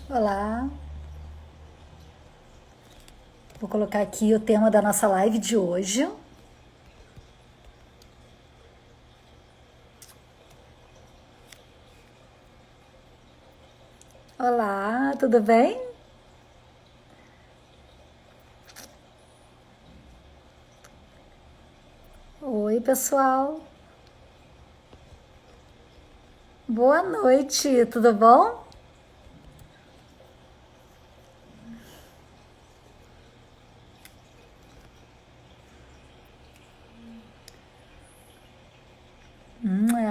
Olá, vou colocar aqui o tema da nossa live de hoje. Olá, tudo bem? Oi, pessoal. Boa noite, tudo bom?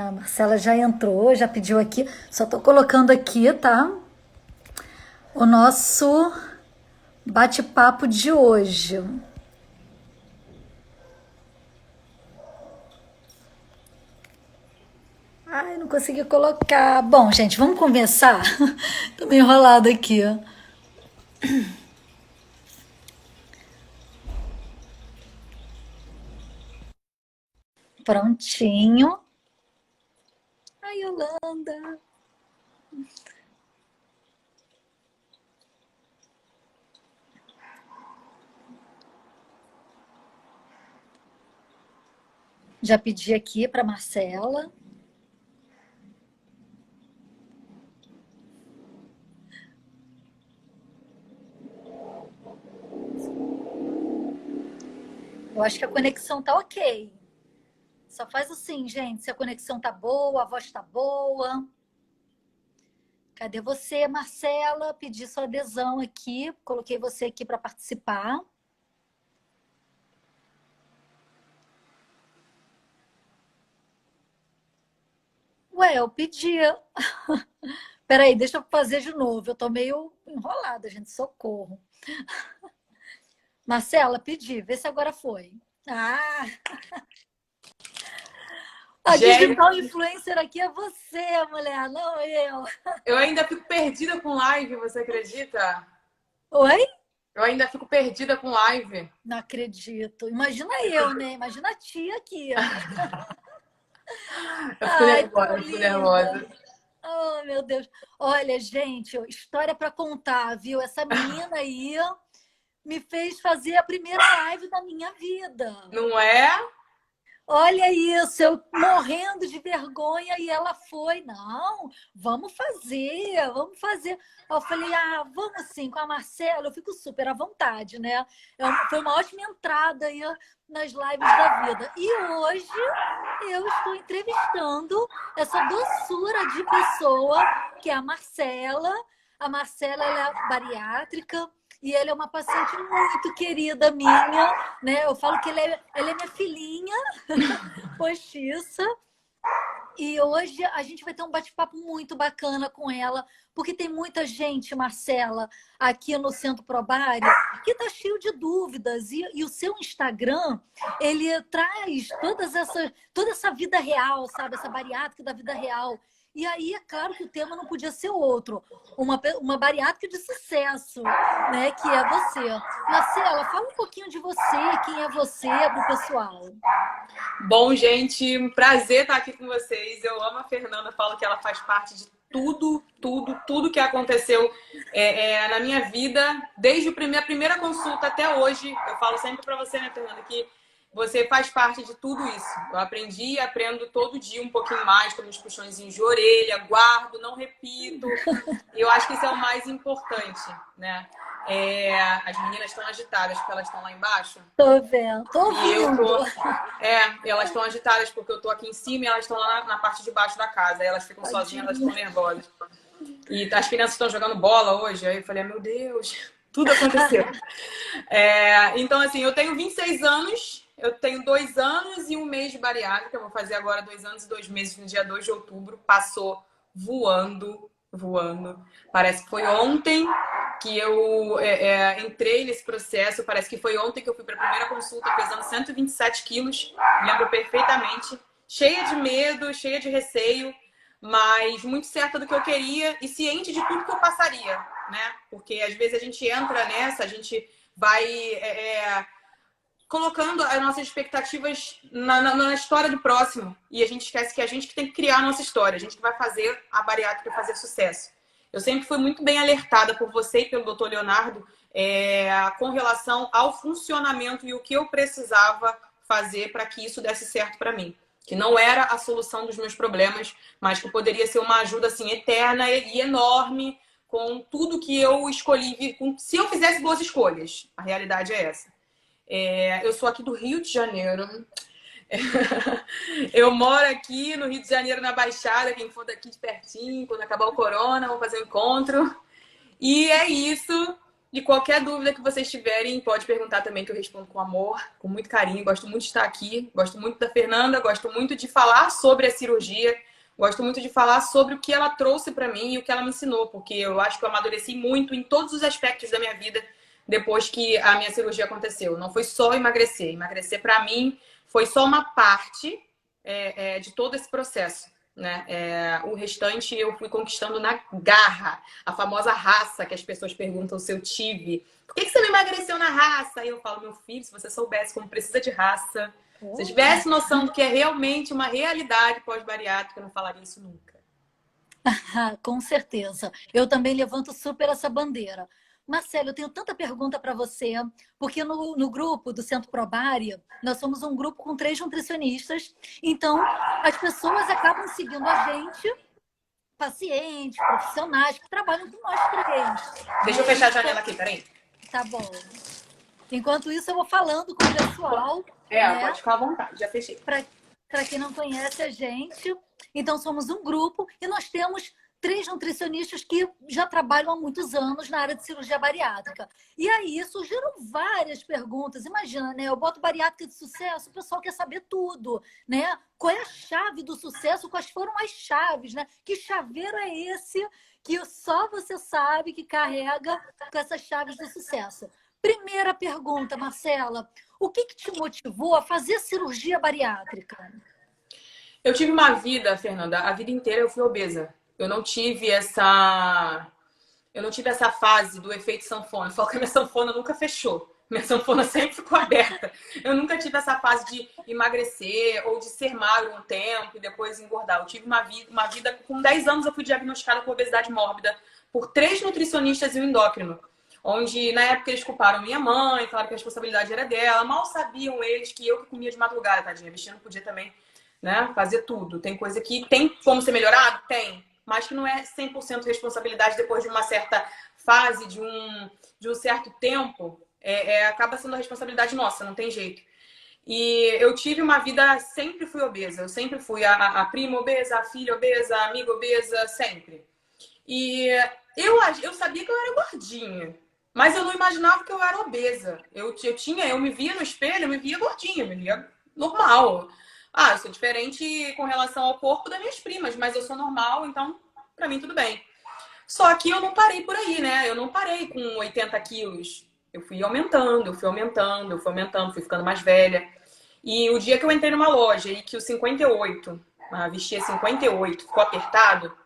A Marcela já entrou, já pediu aqui. Só tô colocando aqui, tá? O nosso bate-papo de hoje. Ai, não consegui colocar. Bom, gente, vamos começar? Tô meio enrolado aqui. Prontinho. Ai, Yolanda. Já pedi aqui para Marcela. Eu acho que a conexão tá ok. Só faz assim, gente, se a conexão tá boa, a voz tá boa. Cadê você, Marcela? Pedi sua adesão aqui, coloquei você aqui para participar. Ué, eu pedi. Peraí, deixa eu fazer de novo. Eu tô meio enrolada, gente. Socorro. Marcela, pedi. Vê se agora foi. Ah, a Gente, digital influencer aqui é você, mulher, não eu. eu ainda fico perdida com live, você acredita? Oi? Eu ainda fico perdida com live. Não acredito. Imagina eu, né? Imagina a tia aqui. Eu fico Ai, nervosa, tão eu fico linda. nervosa. Oh, meu Deus. Olha, gente, história para contar, viu? Essa menina aí me fez fazer a primeira live da minha vida. Não é? Olha isso, eu morrendo de vergonha e ela foi, não, vamos fazer, vamos fazer. Eu falei, ah, vamos sim, com a Marcela, eu fico super à vontade, né? Foi uma ótima entrada aí nas lives da vida. E hoje eu estou entrevistando essa doçura de pessoa que é a Marcela. A Marcela, ela é bariátrica e ela é uma paciente muito querida minha, né? Eu falo que ela é minha filhinha postiça. E hoje a gente vai ter um bate-papo muito bacana com ela, porque tem muita gente, Marcela, aqui no Centro Probário, que está cheio de dúvidas. E o seu Instagram, ele traz toda essa vida real, sabe? Essa bariátrica da vida real. E aí, é claro que o tema não podia ser outro. Uma bariátrica de sucesso, né? Que é você. Marcela, fala um pouquinho de você, quem é você, para o pessoal. Bom, gente, um prazer estar aqui com vocês. Eu amo a Fernanda, falo que ela faz parte de tudo que aconteceu na minha vida, desde a primeira consulta até hoje. Eu falo sempre para você, né, Fernanda, que você faz parte de tudo isso. Eu aprendi e aprendo todo dia um pouquinho mais, tomo uns puxõezinhos de orelha, guardo, não repito. E eu acho que isso é o mais importante, né? As meninas estão agitadas porque elas estão lá embaixo. Tô vendo, tô E eu ouvindo. tô. Elas estão agitadas porque eu tô aqui em cima e elas estão lá na parte de baixo da casa. Aí elas ficam sozinhas, elas Tadinha. ficam nervosas. E as crianças estão jogando bola hoje. Aí eu falei, meu Deus, tudo aconteceu. Então, assim, eu tenho 26 anos, eu tenho 2 anos e um mês de bariátrica. Eu vou fazer agora 2 anos e 2 meses no dia 2 de outubro. Passou voando, voando. Parece que foi ontem que eu entrei nesse processo. Parece que foi ontem que eu fui para a primeira consulta pesando 127 quilos. Lembro perfeitamente. Cheia de medo, cheia de receio, mas muito certa do que eu queria e ciente de tudo que eu passaria, né? Porque às vezes a gente entra nessa, a gente vai colocando as nossas expectativas na história do próximo e a gente esquece que a gente que tem que criar a nossa história, a gente que vai fazer a bariátrica fazer sucesso. Eu sempre fui muito bem alertada por você e pelo doutor Leonardo com relação ao funcionamento e o que eu precisava fazer para que isso desse certo para mim. Que não era a solução dos meus problemas, mas que poderia ser uma ajuda assim, eterna e enorme com tudo que eu escolhi. Se eu fizesse boas escolhas, a realidade é essa. Eu sou aqui do Rio de Janeiro. Eu moro aqui no Rio de Janeiro, na Baixada. Quem for daqui de pertinho, quando acabar o corona, vamos fazer um encontro. E é isso. E qualquer dúvida que vocês tiverem, pode perguntar também, que eu respondo com amor, com muito carinho. Gosto muito de estar aqui. Gosto muito da Fernanda. Gosto muito de falar sobre a cirurgia. Gosto muito de falar sobre o que ela trouxe para mim e o que ela me ensinou. Porque eu acho que eu amadureci muito em todos os aspectos da minha vida depois que a minha cirurgia aconteceu. Não foi só emagrecer. Emagrecer, para mim, foi só uma parte de todo esse processo, né? O restante eu fui conquistando na garra, a famosa raça que as pessoas perguntam se eu tive. Por que você não emagreceu na raça? Aí eu falo, meu filho, se você soubesse como precisa de raça, se você tivesse noção do que é realmente uma realidade pós-bariátrica, eu não falaria isso nunca. Com certeza. Eu também levanto super essa bandeira. Marcelo, eu tenho tanta pergunta para você, porque no grupo do Centro Probari, nós somos um grupo com 3 nutricionistas, então as pessoas acabam seguindo a gente, pacientes, profissionais, que trabalham com nós 3. Deixa eu fechar a janela aqui, peraí. Tá bom. Enquanto isso, eu vou falando com o pessoal. Né? Pode ficar à vontade, já fechei. Para quem não conhece a gente, então somos um grupo e nós temos 3 nutricionistas que já trabalham há muitos anos na área de cirurgia bariátrica. E aí surgiram várias perguntas. Imagina, né? Eu boto bariátrica de sucesso, o pessoal quer saber tudo, né? Qual é a chave do sucesso? Quais foram as chaves, né? Que chaveiro é esse que só você sabe que carrega com essas chaves do sucesso? Primeira pergunta, Marcela. O que te motivou a fazer cirurgia bariátrica? Eu tive uma vida, Fernanda, a vida inteira eu fui obesa. Eu não tive essa fase do efeito sanfona. Eu falo que a minha sanfona nunca fechou. Minha sanfona sempre ficou aberta. Eu nunca tive essa fase de emagrecer ou de ser magro um tempo e depois engordar. Eu tive uma vida com 10 anos eu fui diagnosticada com obesidade mórbida por 3 nutricionistas e um endócrino. Onde, na época, eles culparam minha mãe, falaram que a responsabilidade era dela. Mal sabiam eles que eu que comia de madrugada, tadinha. A bichinha não podia também, né, fazer tudo. Tem coisa que tem como ser melhorado? Tem. Mas que não é 100% responsabilidade depois de uma certa fase, de um certo tempo. Acaba sendo a responsabilidade nossa, não tem jeito. E eu tive uma vida, sempre fui obesa. Eu sempre fui a prima obesa, a filha obesa, a amiga obesa, sempre. E eu sabia que eu era gordinha. Mas eu não imaginava que eu era obesa. Eu me via no espelho, eu me via gordinha, eu me via normal. Eu sou diferente com relação ao corpo das minhas primas, mas eu sou normal, então pra mim tudo bem. Só que eu não parei por aí, né? Eu não parei com 80 quilos. Eu fui aumentando, fui ficando mais velha. E o dia que eu entrei numa loja e que o 58, vestia 58, ficou apertado,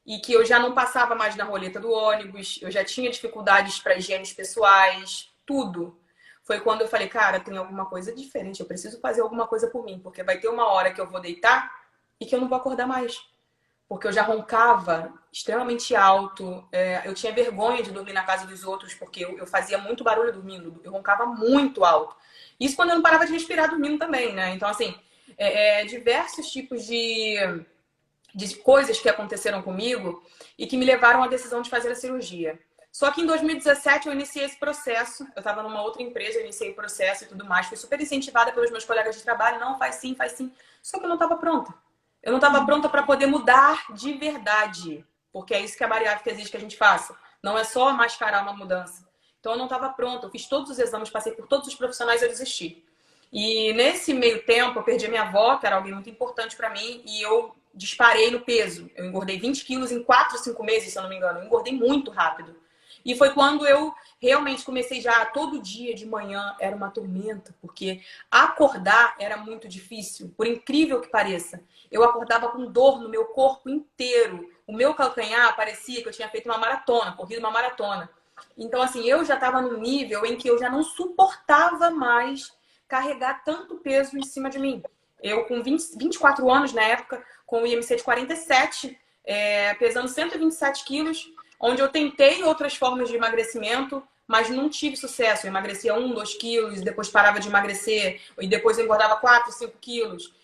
e que eu já não passava mais na roleta do ônibus, eu já tinha dificuldades para higienes pessoais, tudo. Foi quando eu falei, cara, tem alguma coisa diferente, eu preciso fazer alguma coisa por mim, porque vai ter uma hora que eu vou deitar e que eu não vou acordar mais. Porque eu já roncava extremamente alto, eu tinha vergonha de dormir na casa dos outros, porque eu fazia muito barulho dormindo, eu roncava muito alto. Isso quando eu não parava de respirar dormindo também, né? Então, assim, diversos tipos de coisas que aconteceram comigo e que me levaram à decisão de fazer a cirurgia. Só que em 2017 eu iniciei esse processo. Eu estava numa outra empresa, eu iniciei o processo e tudo mais. Fui super incentivada pelos meus colegas de trabalho. Não, faz sim, faz sim. Só que eu não estava pronta. Eu não estava pronta para poder mudar de verdade. Porque é isso que a bariátrica exige que a gente faça. Não é só mascarar uma mudança. Então eu não estava pronta. Eu fiz todos os exames, passei por todos os profissionais e eu desisti. E nesse meio tempo eu perdi a minha avó, que era alguém muito importante para mim, e eu disparei no peso. Eu engordei 20 quilos em 4, 5 meses, se eu não me engano. Eu engordei muito rápido. E foi quando eu realmente comecei já todo dia de manhã, era uma tormenta, porque acordar era muito difícil, por incrível que pareça. Eu acordava com dor no meu corpo inteiro. O meu calcanhar parecia que eu tinha feito uma maratona, corrido uma maratona. Então, assim, eu já estava num nível em que eu já não suportava mais carregar tanto peso em cima de mim. Eu, com 24 anos na época, com o IMC de 47, pesando 127 quilos, onde eu tentei outras formas de emagrecimento, mas não tive sucesso. Eu emagrecia 1, 2 quilos, depois parava de emagrecer, e depois eu engordava 4, 5 quilos.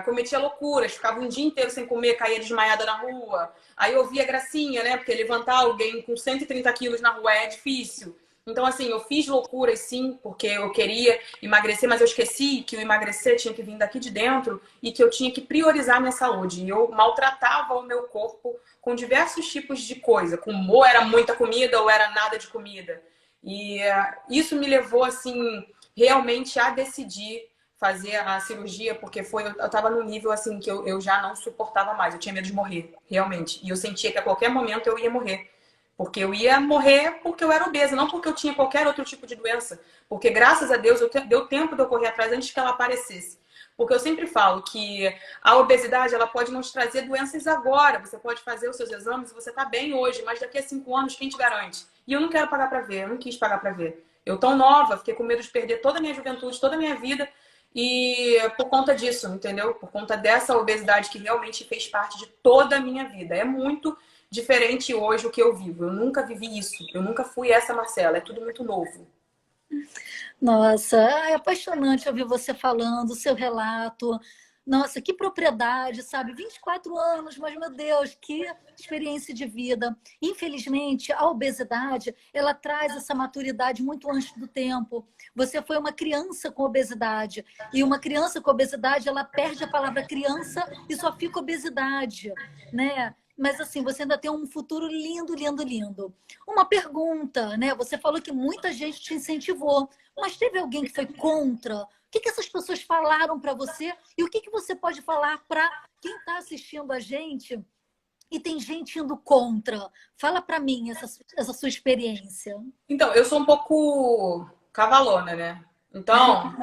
Cometia loucuras, ficava um dia inteiro sem comer, caía desmaiada na rua. Aí eu via gracinha, né? Porque levantar alguém com 130 quilos na rua é difícil. Então, assim, eu fiz loucuras, sim, porque eu queria emagrecer, mas eu esqueci que o emagrecer tinha que vir daqui de dentro e que eu tinha que priorizar minha saúde. E eu maltratava o meu corpo com diversos tipos de coisa. Ou era muita comida ou era nada de comida. E isso me levou, assim, realmente a decidir fazer a cirurgia, porque eu tava num nível, assim, que eu já não suportava mais. Eu tinha medo de morrer, realmente. E eu sentia que a qualquer momento eu ia morrer. Porque eu ia morrer porque eu era obesa, não porque eu tinha qualquer outro tipo de doença. Porque, graças a Deus, deu tempo de eu correr atrás antes que ela aparecesse. Porque eu sempre falo que a obesidade, ela pode não te trazer doenças agora. Você pode fazer os seus exames e você tá bem hoje, mas daqui a 5 anos, quem te garante? E eu não quero pagar pra ver, eu não quis pagar pra ver. Eu tão nova, fiquei com medo de perder toda a minha juventude, toda a minha vida. E por conta disso, entendeu? Por conta dessa obesidade que realmente fez parte de toda a minha vida. É muito diferente hoje o que eu vivo. Eu nunca vivi isso. Eu nunca fui essa Marcela. É tudo muito novo. Nossa, é apaixonante ouvir você falando, o seu relato. Nossa, que propriedade, sabe? 24 anos, mas, meu Deus, que experiência de vida. Infelizmente, a obesidade, ela traz essa maturidade muito antes do tempo. Você foi uma criança com obesidade. E uma criança com obesidade, ela perde a palavra criança e só fica obesidade, né? Mas, assim, você ainda tem um futuro lindo, lindo, lindo. Uma pergunta, né? Você falou que muita gente te incentivou. Mas teve alguém que foi contra? O que essas pessoas falaram para você? E o que você pode falar para quem está assistindo a gente e tem gente indo contra? Fala para mim essa sua experiência. Então, eu sou um pouco cavalona, né? Então,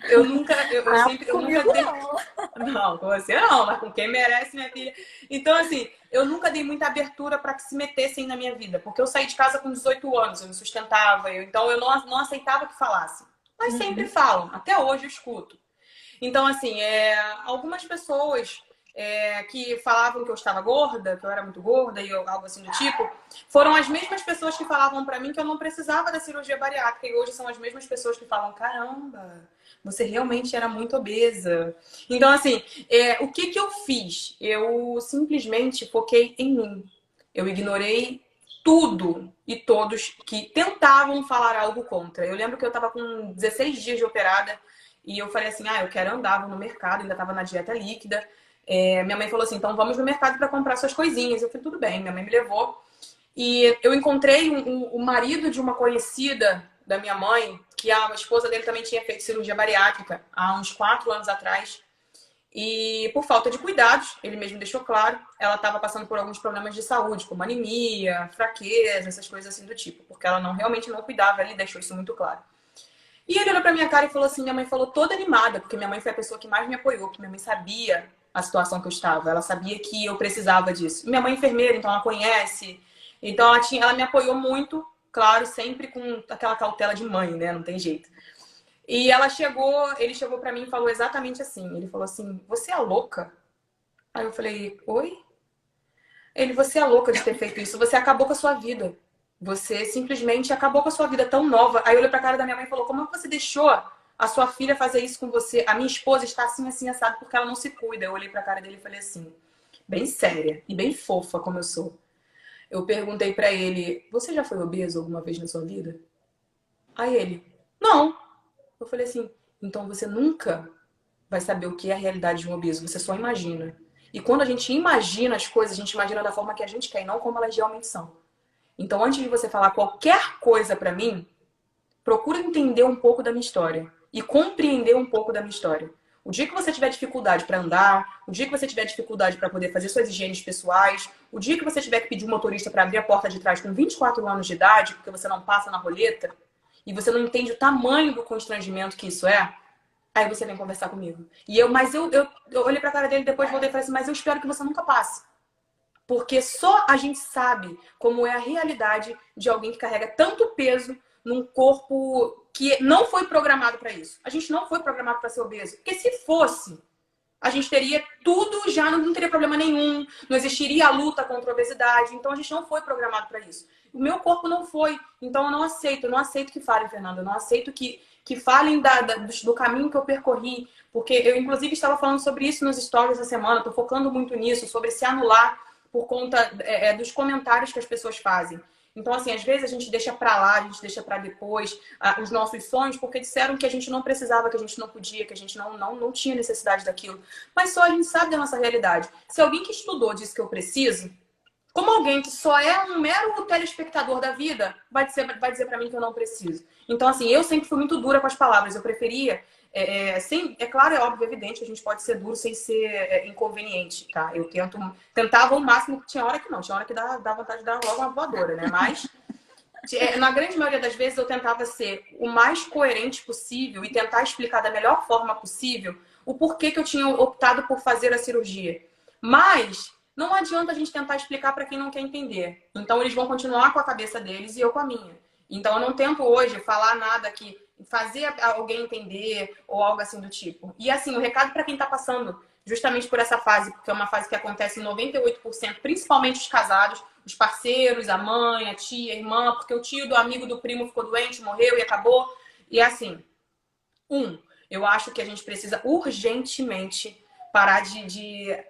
eu sempre, eu nunca Comigo dei. não. Não, com você não, mas com quem merece, minha filha. Então, assim, eu nunca dei muita abertura para que se metessem na minha vida, porque eu saí de casa com 18 anos, eu me sustentava, então eu não aceitava que falasse. Mas sempre falam, até hoje eu escuto. Então, assim, algumas pessoas que falavam que eu estava gorda, que eu era muito gorda e algo assim do tipo, foram as mesmas pessoas que falavam para mim que eu não precisava da cirurgia bariátrica e hoje são as mesmas pessoas que falam, caramba, você realmente era muito obesa. Então, assim, o que eu fiz? Eu simplesmente foquei em mim. Eu ignorei tudo e todos que tentavam falar algo contra. Eu lembro que eu estava com 16 dias de operada e eu falei assim, eu quero andar, vou no mercado, ainda estava na dieta líquida. Minha mãe falou assim, então vamos no mercado para comprar suas coisinhas. Eu falei, tudo bem, minha mãe me levou. E eu encontrei o marido de uma conhecida da minha mãe, que a esposa dele também tinha feito cirurgia bariátrica há uns 4 anos atrás. E por falta de cuidados, ele mesmo deixou claro, ela estava passando por alguns problemas de saúde, como anemia, fraqueza, essas coisas assim do tipo, porque ela realmente não cuidava, ele deixou isso muito claro. E ele olhou pra minha cara e falou assim, minha mãe falou toda animada, porque minha mãe foi a pessoa que mais me apoiou, porque minha mãe sabia a situação que eu estava, ela sabia que eu precisava disso. E minha mãe é enfermeira, então ela conhece, então ela me apoiou muito, claro, sempre com aquela cautela de mãe, né, não tem jeito. E ele chegou pra mim e falou exatamente assim, ele falou assim, você é louca? Aí eu falei, oi? Você é louca de ter feito isso, você acabou com a sua vida. Você simplesmente acabou com a sua vida tão nova. Aí eu olhei pra cara da minha mãe e falou, como é que você deixou a sua filha fazer isso com você? A minha esposa está assim, assim, assado, porque ela não se cuida. Eu olhei pra cara dele e falei assim, bem séria e bem fofa como eu sou. Eu perguntei pra ele, você já foi obeso alguma vez na sua vida? Aí ele, não. Eu falei assim, então você nunca vai saber o que é a realidade de um obeso, você só imagina. E quando a gente imagina as coisas, a gente imagina da forma que a gente quer e não como elas realmente são. Então, antes de você falar qualquer coisa pra mim, procura entender um pouco da minha história e compreender um pouco da minha história. O dia que você tiver dificuldade para andar, o dia que você tiver dificuldade para poder fazer suas higienes pessoais, o dia que você tiver que pedir um motorista para abrir a porta de trás com 24 anos de idade, porque você não passa na roleta, e você não entende o tamanho do constrangimento que isso é, aí você vem conversar comigo. Mas eu olhei pra cara dele depois, voltei e falei assim, mas eu espero que você nunca passe. Porque só a gente sabe como é a realidade de alguém que carrega tanto peso num corpo que não foi programado para isso. A gente não foi programado para ser obeso. Porque se fosse, a gente teria tudo já não teria problema nenhum, não existiria a luta contra a obesidade. Então a gente não foi programado para isso. O meu corpo não foi. Então eu não aceito que falem, Fernanda. Eu não aceito que falem do caminho que eu percorri. Porque eu, inclusive, estava falando sobre isso nos stories essa semana, estou focando muito nisso, sobre se anular por conta dos comentários que as pessoas fazem. Então, assim, às vezes a gente deixa pra lá, a gente deixa pra depois os nossos sonhos, porque disseram que a gente não precisava, que a gente não podia, que a gente não tinha necessidade daquilo. Mas só a gente sabe da nossa realidade. Se alguém que estudou disse que eu preciso, como alguém que só é um mero telespectador da vida, vai dizer pra mim que eu não preciso. Então, assim, eu sempre fui muito dura com as palavras. Eu preferia... é claro, é óbvio, é evidente que a gente pode ser duro sem ser inconveniente, tá? Eu tentava o máximo, tinha hora que não, tinha hora que dá vontade de dar logo uma voadora, né? Mas, na grande maioria das vezes, eu tentava ser o mais coerente possível e tentar explicar da melhor forma possível o porquê que eu tinha optado por fazer a cirurgia. Mas não adianta a gente tentar explicar para quem não quer entender. Então, eles vão continuar com a cabeça deles e eu com a minha. Então, eu não tento hoje falar nada que fazer alguém entender ou algo assim do tipo. E assim, o recado para quem está passando justamente por essa fase, porque é uma fase que acontece em 98%, principalmente os casados, os parceiros, a mãe, a tia, a irmã, porque o tio do amigo do primo ficou doente, morreu e acabou. E assim, eu acho que a gente precisa urgentemente parar de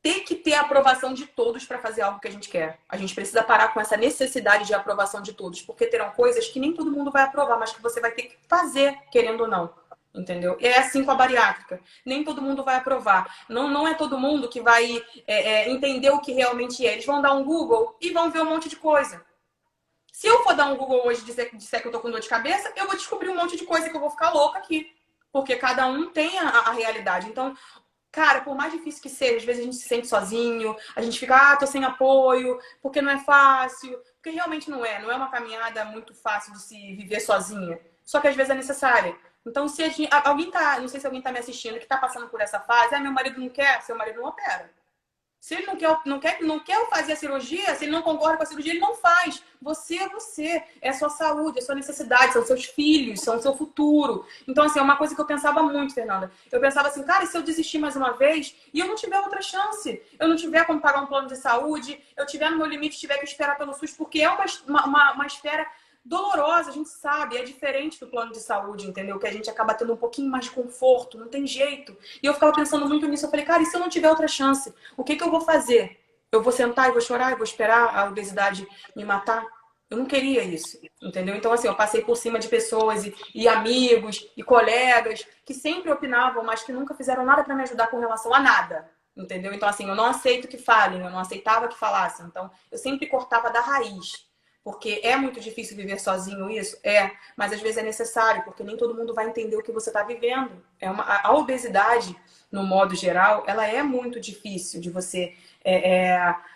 ter que ter a aprovação de todos para fazer algo que a gente quer. A gente precisa parar com essa necessidade de aprovação de todos, porque terão coisas que nem todo mundo vai aprovar, mas que você vai ter que fazer, querendo ou não. Entendeu? É assim com a bariátrica. Nem todo mundo vai aprovar. Não é todo mundo que vai entender o que realmente é. Eles vão dar um Google e vão ver um monte de coisa. Se eu for dar um Google hoje e disser que eu tô com dor de cabeça, eu vou descobrir um monte de coisa que eu vou ficar louca aqui. Porque cada um tem a realidade. Então, cara, por mais difícil que seja, às vezes a gente se sente sozinho, a gente fica, tô sem apoio, porque não é fácil. Porque realmente não é. Não é uma caminhada muito fácil de se viver sozinha. Só que às vezes é necessária. Então, se alguém tá, não sei se alguém tá me assistindo, que tá passando por essa fase, meu marido não quer, seu marido não opera. Se ele não quer fazer a cirurgia, se ele não concorda com a cirurgia, ele não faz. Você é você. É a sua saúde, é a sua necessidade, são seus filhos, são o seu futuro. Então, assim, é uma coisa que eu pensava muito, Fernanda. Eu pensava assim, cara, e se eu desistir mais uma vez e eu não tiver outra chance? Eu não tiver como pagar um plano de saúde, eu tiver no meu limite, tiver que esperar pelo SUS, porque é uma espera dolorosa, a gente sabe, é diferente do plano de saúde, entendeu? Que a gente acaba tendo um pouquinho mais de conforto, não tem jeito. E eu ficava pensando muito nisso, eu falei, cara, e se eu não tiver outra chance? O que eu vou fazer? Eu vou sentar e vou chorar, e vou esperar a obesidade me matar? Eu não queria isso, entendeu? Então, assim, eu passei por cima de pessoas e amigos e colegas que sempre opinavam, mas que nunca fizeram nada para me ajudar com relação a nada, entendeu? Então, assim, eu não aceito que falem, eu não aceitava que falassem. Então, eu sempre cortava da raiz. Porque é muito difícil viver sozinho isso? Mas às vezes é necessário, porque nem todo mundo vai entender o que você está vivendo. A obesidade, no modo geral, ela é muito difícil de você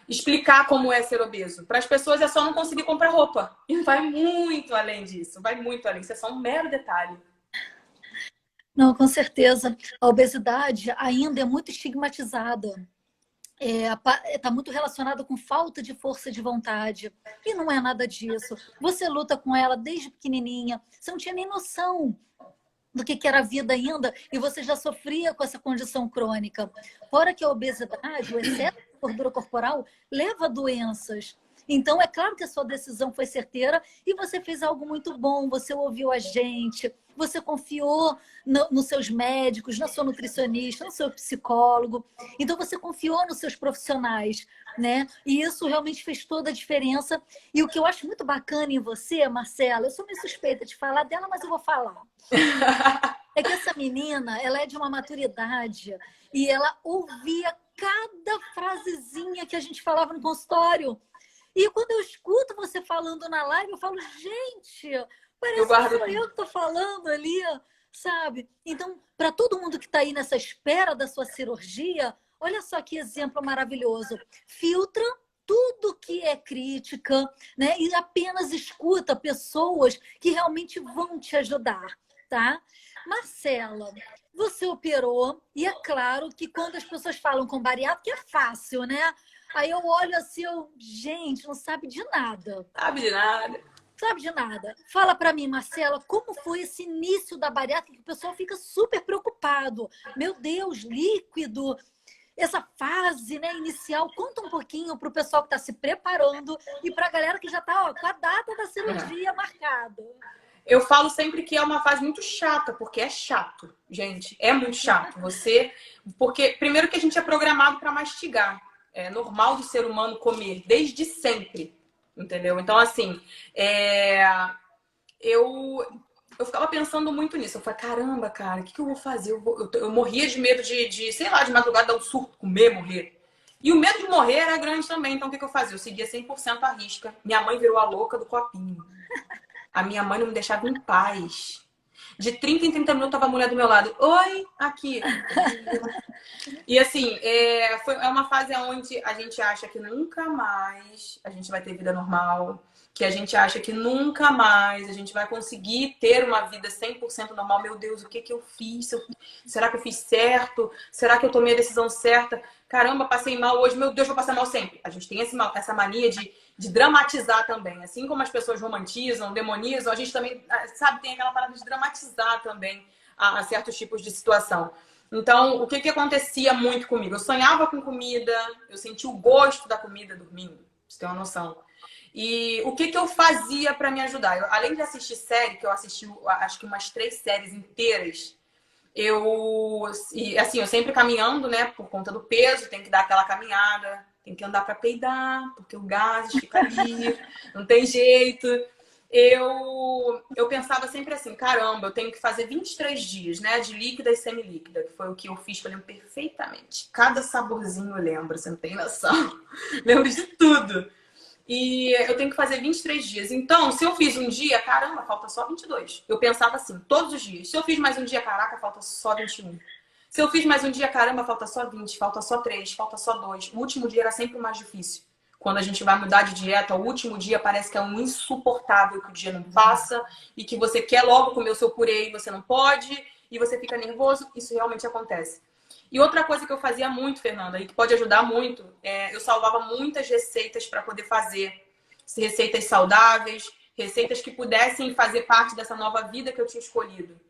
explicar como é ser obeso. Para as pessoas é só não conseguir comprar roupa. E vai muito além disso, vai muito além. Isso é só um mero detalhe. Não, com certeza. A obesidade ainda é muito estigmatizada. Está muito relacionada com falta de força de vontade. E não é nada disso. Você luta com ela desde pequenininha. Você não tinha nem noção do que era a vida ainda e você já sofria com essa condição crônica. Fora que a obesidade, o excesso de gordura corporal, leva a doenças. Então, é claro que a sua decisão foi certeira e você fez algo muito bom. Você ouviu a gente, você confiou nos seus médicos, na sua nutricionista, no seu psicólogo. Então, você confiou nos seus profissionais, né? E isso realmente fez toda a diferença. E o que eu acho muito bacana em você, Marcela, eu sou meio suspeita de falar dela, mas eu vou falar. É que essa menina, ela é de uma maturidade e ela ouvia cada frasezinha que a gente falava no consultório. E quando eu escuto você falando na live, eu falo, gente, parece que sou eu que estou falando ali, sabe? Então, para todo mundo que está aí nessa espera da sua cirurgia, olha só que exemplo maravilhoso. Filtra tudo que é crítica, né? E apenas escuta pessoas que realmente vão te ajudar, tá? Marcela, você operou e é claro que quando as pessoas falam com bariátrica é fácil, né? Aí eu olho assim, gente, não sabe de nada. Sabe de nada. Sabe de nada. Fala pra mim, Marcela, como foi esse início da bariátrica que o pessoal fica super preocupado? Meu Deus, líquido. essa fase, né, inicial. Conta um pouquinho para o pessoal que está se preparando e para a galera que já está com a data da cirurgia marcada. Eu falo sempre que é uma fase muito chata, porque é chato, gente. É muito chato. Porque, primeiro, que a gente é programado para mastigar. É normal do ser humano comer, desde sempre. Entendeu? Então, assim, eu ficava pensando muito nisso. Eu falei, caramba, cara, o que eu vou fazer? Eu morria de medo sei lá, de madrugada dar um surto, comer, morrer. E o medo de morrer era grande também. Então, o que eu fazia? Eu seguia 100% a risca. Minha mãe virou a louca do copinho. A minha mãe não me deixava em paz. De 30 em 30 minutos tava a mulher do meu lado. Oi, aqui. E assim, é uma fase onde a gente acha que nunca mais a gente vai ter vida normal. Que a gente acha que nunca mais a gente vai conseguir ter uma vida 100% normal. Meu Deus, o que que eu fiz? Será que eu fiz certo? Será que eu tomei a decisão certa? Caramba, passei mal hoje. Meu Deus, vou passar mal sempre. A gente tem essa mania de dramatizar também. Assim como as pessoas romantizam, demonizam, a gente também, sabe, tem aquela parada de dramatizar também a certos tipos de situação. Então, o que que acontecia muito comigo? Eu sonhava com comida, eu sentia o gosto da comida dormindo, pra você ter uma noção. E o que que eu fazia para me ajudar? Além de assistir série, que eu assisti acho que umas 3 séries inteiras, eu sempre caminhando, né, por conta do peso, tem que dar aquela caminhada, tem que andar para peidar, porque o gás fica ali, não tem jeito. Eu pensava sempre assim, caramba, eu tenho que fazer 23 dias, né, de líquida e semilíquida, que foi o que eu fiz, que eu lembro perfeitamente. Cada saborzinho eu lembro, você não tem noção. Lembro de tudo. E eu tenho que fazer 23 dias. Então, se eu fiz um dia, caramba, falta só 22. Eu pensava assim, todos os dias. Se eu fiz mais um dia, caraca, falta só 21. Se eu fiz mais um dia, caramba, falta só 20, falta só 3, falta só 2. O último dia era sempre o mais difícil. Quando a gente vai mudar de dieta, o último dia parece que é um insuportável, que o dia não passa e que você quer logo comer o seu purê e você não pode e você fica nervoso. Isso realmente acontece. E outra coisa que eu fazia muito, Fernanda, e que pode ajudar muito, eu salvava muitas receitas para poder fazer. Receitas saudáveis, receitas que pudessem fazer parte dessa nova vida que eu tinha escolhido.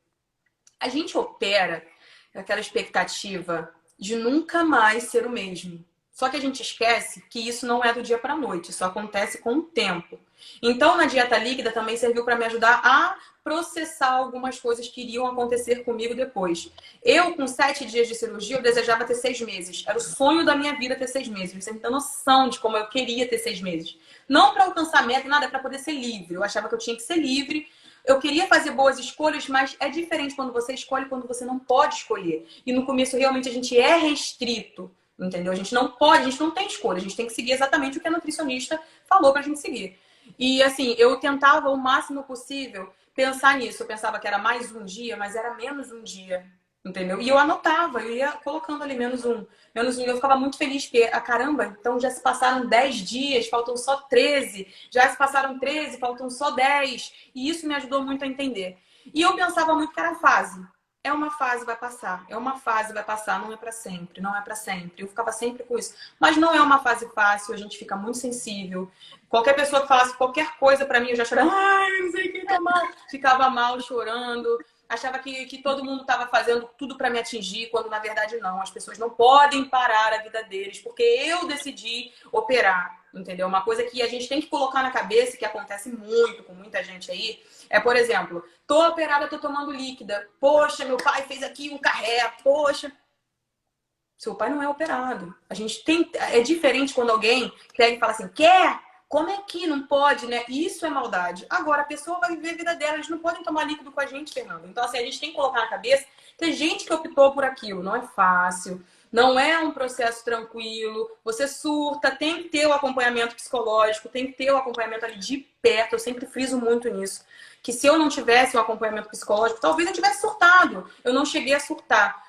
A gente opera aquela expectativa de nunca mais ser o mesmo. Só que a gente esquece que isso não é do dia para a noite, isso acontece com o tempo. Então, na dieta líquida também serviu para me ajudar a processar algumas coisas que iriam acontecer comigo depois. Eu, com 7 dias de cirurgia, eu desejava ter 6 meses. Era o sonho da minha vida ter 6 meses. Você não tem noção de como eu queria ter 6 meses. Não para alcançar meta, nada, para poder ser livre. Eu achava que eu tinha que ser livre. Eu queria fazer boas escolhas, mas é diferente quando você escolhe e quando você não pode escolher. E no começo, realmente, a gente é restrito. Entendeu? A gente não pode, a gente não tem escolha. A gente tem que seguir exatamente o que a nutricionista falou pra gente seguir. E assim, eu tentava o máximo possível pensar nisso. Eu pensava que era mais um dia, mas era menos um dia. Entendeu? E eu anotava, eu ia colocando ali menos um. Menos um. E eu ficava muito feliz, porque, caramba, então já se passaram 10 dias, faltam só 13. Já se passaram 13, faltam só 10. E isso me ajudou muito a entender. E eu pensava muito que era fase. É uma fase, vai passar. É uma fase, vai passar. Não é para sempre, não é para sempre. Eu ficava sempre com isso. Mas não é uma fase fácil, a gente fica muito sensível. Qualquer pessoa que falasse qualquer coisa para mim, eu já chorava. Ai, não sei o que, tá mal. Ficava mal, chorando. Achava que todo mundo estava fazendo tudo para me atingir, quando na verdade não. As pessoas não podem parar a vida deles, porque eu decidi operar, entendeu? Uma coisa que a gente tem que colocar na cabeça, que acontece muito com muita gente aí, é, por exemplo, tô operada, tô tomando líquida. Poxa, meu pai fez aqui um carré. Poxa, seu pai não é operado. A gente tem... É diferente quando alguém pega e fala assim, quer? Como é que não pode, né? Isso é maldade. Agora, a pessoa vai viver a vida dela. Eles não podem tomar líquido com a gente, Fernanda. Então, assim, a gente tem que colocar na cabeça. Tem gente que optou por aquilo. Não é fácil. Não é um processo tranquilo. Você surta. Tem que ter o acompanhamento psicológico. Tem que ter o acompanhamento ali de perto. Eu sempre friso muito nisso. Que se eu não tivesse um acompanhamento psicológico, talvez eu tivesse surtado. Eu não cheguei a surtar.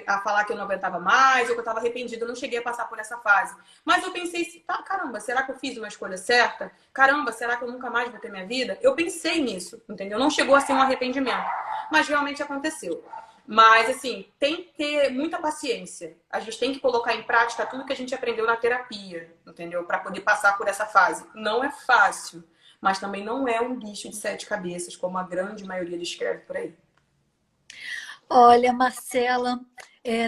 A falar que eu não aguentava mais, ou que eu estava arrependida, eu não cheguei a passar por essa fase. Mas eu pensei, tá, caramba, será que eu fiz uma escolha certa? Caramba, será que eu nunca mais vou ter minha vida? Eu pensei nisso, entendeu? Não chegou a ser um arrependimento, mas realmente aconteceu. Mas, assim, tem que ter muita paciência. A gente tem que colocar em prática tudo que a gente aprendeu na terapia, entendeu? Para poder passar por essa fase. Não é fácil, mas também não é um bicho de 7 cabeças, como a grande maioria descreve por aí. Olha, Marcela,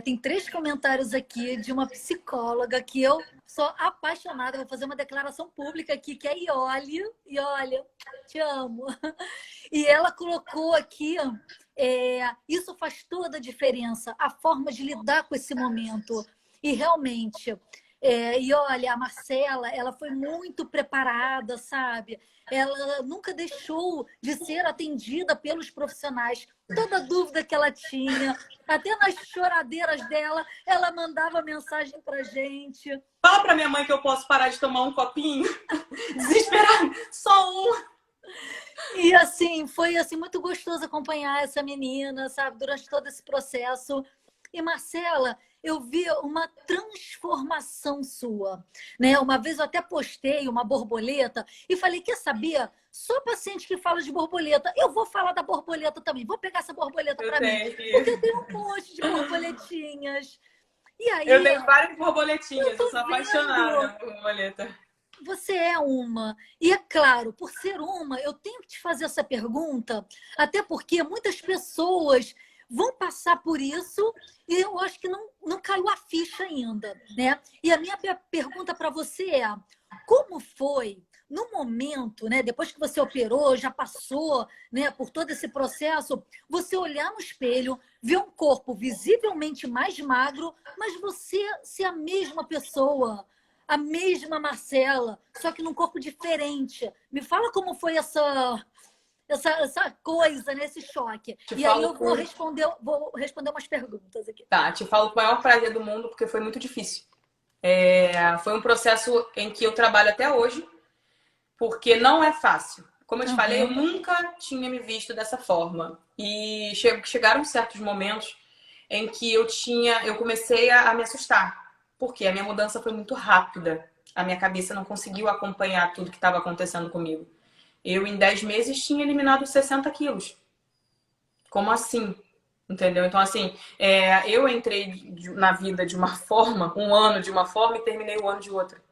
tem 3 comentários aqui de uma psicóloga que eu sou apaixonada. Vou fazer uma declaração pública aqui, que é Iole. Iole, te amo. E ela colocou aqui, isso faz toda a diferença, a forma de lidar com esse momento. E realmente, e olha, a Marcela, ela foi muito preparada, sabe? Ela nunca deixou de ser atendida pelos profissionais. Toda dúvida que ela tinha, até nas choradeiras dela, ela mandava mensagem pra gente. Fala pra minha mãe que eu posso parar de tomar um copinho. Desesperada. Só um. E assim, foi assim muito gostoso acompanhar essa menina, sabe, durante todo esse processo. E Marcela, eu vi uma transformação sua, né? Uma vez eu até postei uma borboleta e falei, quer saber? Só paciente que fala de borboleta, eu vou falar da borboleta também. Vou pegar essa borboleta para mim, porque eu tenho um monte de borboletinhas. E aí, eu tenho várias borboletinhas, eu sou vendo. apaixonada por borboleta. Você é uma. E é claro, por ser uma, eu tenho que te fazer essa pergunta, até porque muitas pessoas vão passar por isso e eu acho que não caiu a ficha ainda, né? E a minha pergunta para você é: como foi no momento, né, depois que você operou, já passou, né, por todo esse processo, você olhar no espelho, ver um corpo visivelmente mais magro, mas você ser a mesma pessoa, a mesma Marcela, só que num corpo diferente. Me fala como foi essa coisa, né? Esse choque. E aí eu vou responder umas perguntas aqui. Tá, te falo com o maior prazer do mundo, porque foi muito difícil. Foi um processo em que eu trabalho até hoje, porque não é fácil. Como eu te falei, eu nunca tinha me visto dessa forma. E chegaram certos momentos em que eu comecei a me assustar. Porque a minha mudança foi muito rápida. A minha cabeça não conseguiu acompanhar tudo que estava acontecendo comigo. Eu, em 10 meses, tinha eliminado 60 quilos. Como assim? Entendeu? Então, assim, eu entrei na vida de uma forma, um ano de uma forma e terminei o ano de outra.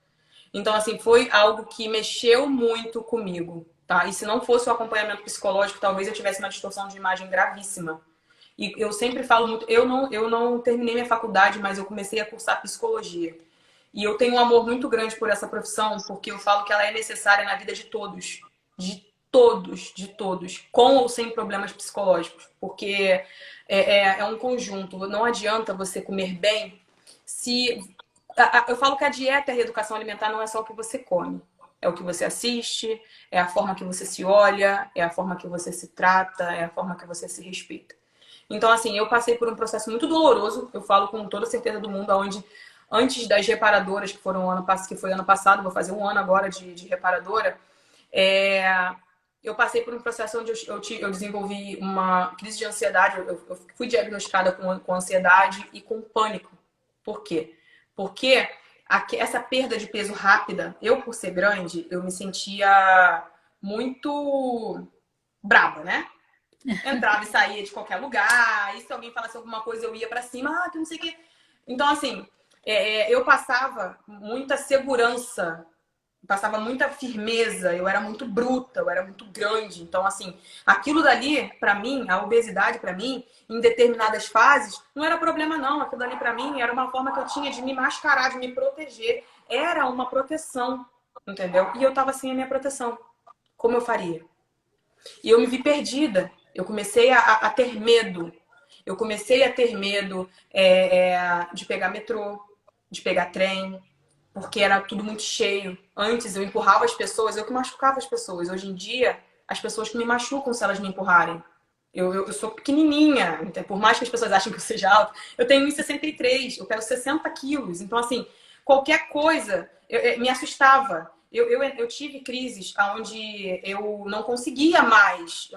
Então, assim, foi algo que mexeu muito comigo, tá? E se não fosse o acompanhamento psicológico, talvez eu tivesse uma distorção de imagem gravíssima. E eu sempre falo muito, eu não terminei minha faculdade, mas eu comecei a cursar psicologia. E eu tenho um amor muito grande por essa profissão, porque eu falo que ela é necessária na vida de todos. De todos, de todos. Com ou sem problemas psicológicos. Porque é um conjunto. Não adianta você comer bem se... Eu falo que a dieta e a reeducação alimentar não é só o que você come. É o que você assiste, é a forma que você se olha, é a forma que você se trata, é a forma que você se respeita. Então, assim, eu passei por um processo muito doloroso, eu falo com toda certeza do mundo, onde antes das reparadoras, que foi ano passado, vou fazer um ano agora de reparadora, eu passei por um processo onde eu desenvolvi uma crise de ansiedade, eu fui diagnosticada com ansiedade e com pânico. Por quê? Porque essa perda de peso rápida, eu por ser grande, eu me sentia muito braba, né? Entrava e saía de qualquer lugar, e se alguém falasse alguma coisa, eu ia pra cima, que não sei o quê. Então, assim, eu passava muita segurança, passava muita firmeza, eu era muito bruta, eu era muito grande. Então, assim, aquilo dali, pra mim, a obesidade pra mim, em determinadas fases, não era problema não. Aquilo dali pra mim era uma forma que eu tinha de me mascarar, de me proteger. Era uma proteção, entendeu? E eu tava sem a minha proteção. Como eu faria? E eu me vi perdida. Eu comecei a ter medo. Eu comecei a ter medo de pegar metrô, de pegar trem, porque era tudo muito cheio. Antes eu empurrava as pessoas, eu que machucava as pessoas. Hoje em dia, as pessoas que me machucam se elas me empurrarem. Eu sou pequenininha, então, por mais que as pessoas achem que eu seja alta, eu tenho 1,63, eu pego 60 quilos. Então, assim, qualquer coisa me assustava. Eu tive crises onde eu não conseguia mais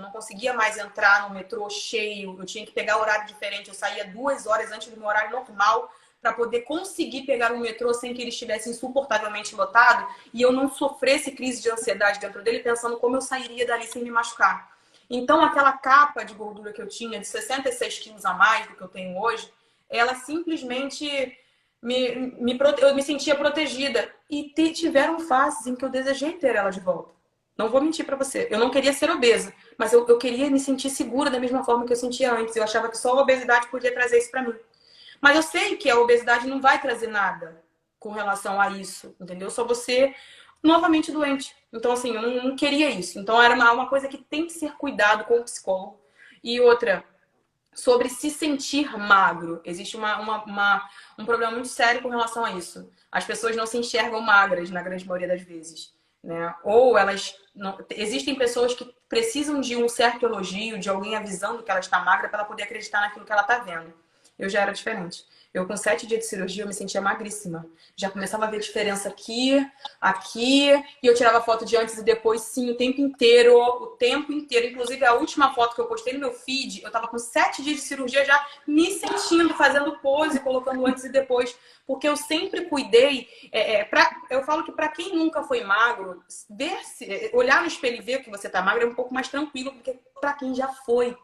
entrar no metrô cheio, eu tinha que pegar horário diferente, eu saía 2 horas antes do meu horário normal para poder conseguir pegar um metrô sem que ele estivesse insuportavelmente lotado e eu não sofresse crise de ansiedade dentro dele, pensando como eu sairia dali sem me machucar. Então, aquela capa de gordura que eu tinha, de 66 quilos a mais do que eu tenho hoje, ela simplesmente... eu me sentia protegida. E tiveram fases em que eu desejei ter ela de volta. Não vou mentir pra você. Eu não queria ser obesa, mas eu queria me sentir segura da mesma forma que eu sentia antes. Eu achava que só a obesidade podia trazer isso pra mim. Mas eu sei que a obesidade não vai trazer nada com relação a isso, entendeu? Só você novamente doente. Então, assim, eu não queria isso. Então, era uma coisa que tem que ser cuidado com o psicólogo. E outra, sobre se sentir magro. Existe um problema muito sério com relação a isso. As pessoas não se enxergam magras, na grande maioria das vezes, né? Ou elas... Não... Existem pessoas que precisam de um certo elogio, de alguém avisando que ela está magra para ela poder acreditar naquilo que ela está vendo. Eu já era diferente. Eu, com 7 dias de cirurgia, eu me sentia magríssima. Já começava a ver diferença aqui, aqui. E eu tirava foto de antes e depois, sim, o tempo inteiro. O tempo inteiro. Inclusive, a última foto que eu postei no meu feed, eu tava com 7 dias de cirurgia já me sentindo, fazendo pose, colocando antes e depois. Porque eu sempre cuidei. Eu falo que para quem nunca foi magro, olhar no espelho e ver que você tá magro é um pouco mais tranquilo do que para quem já foi.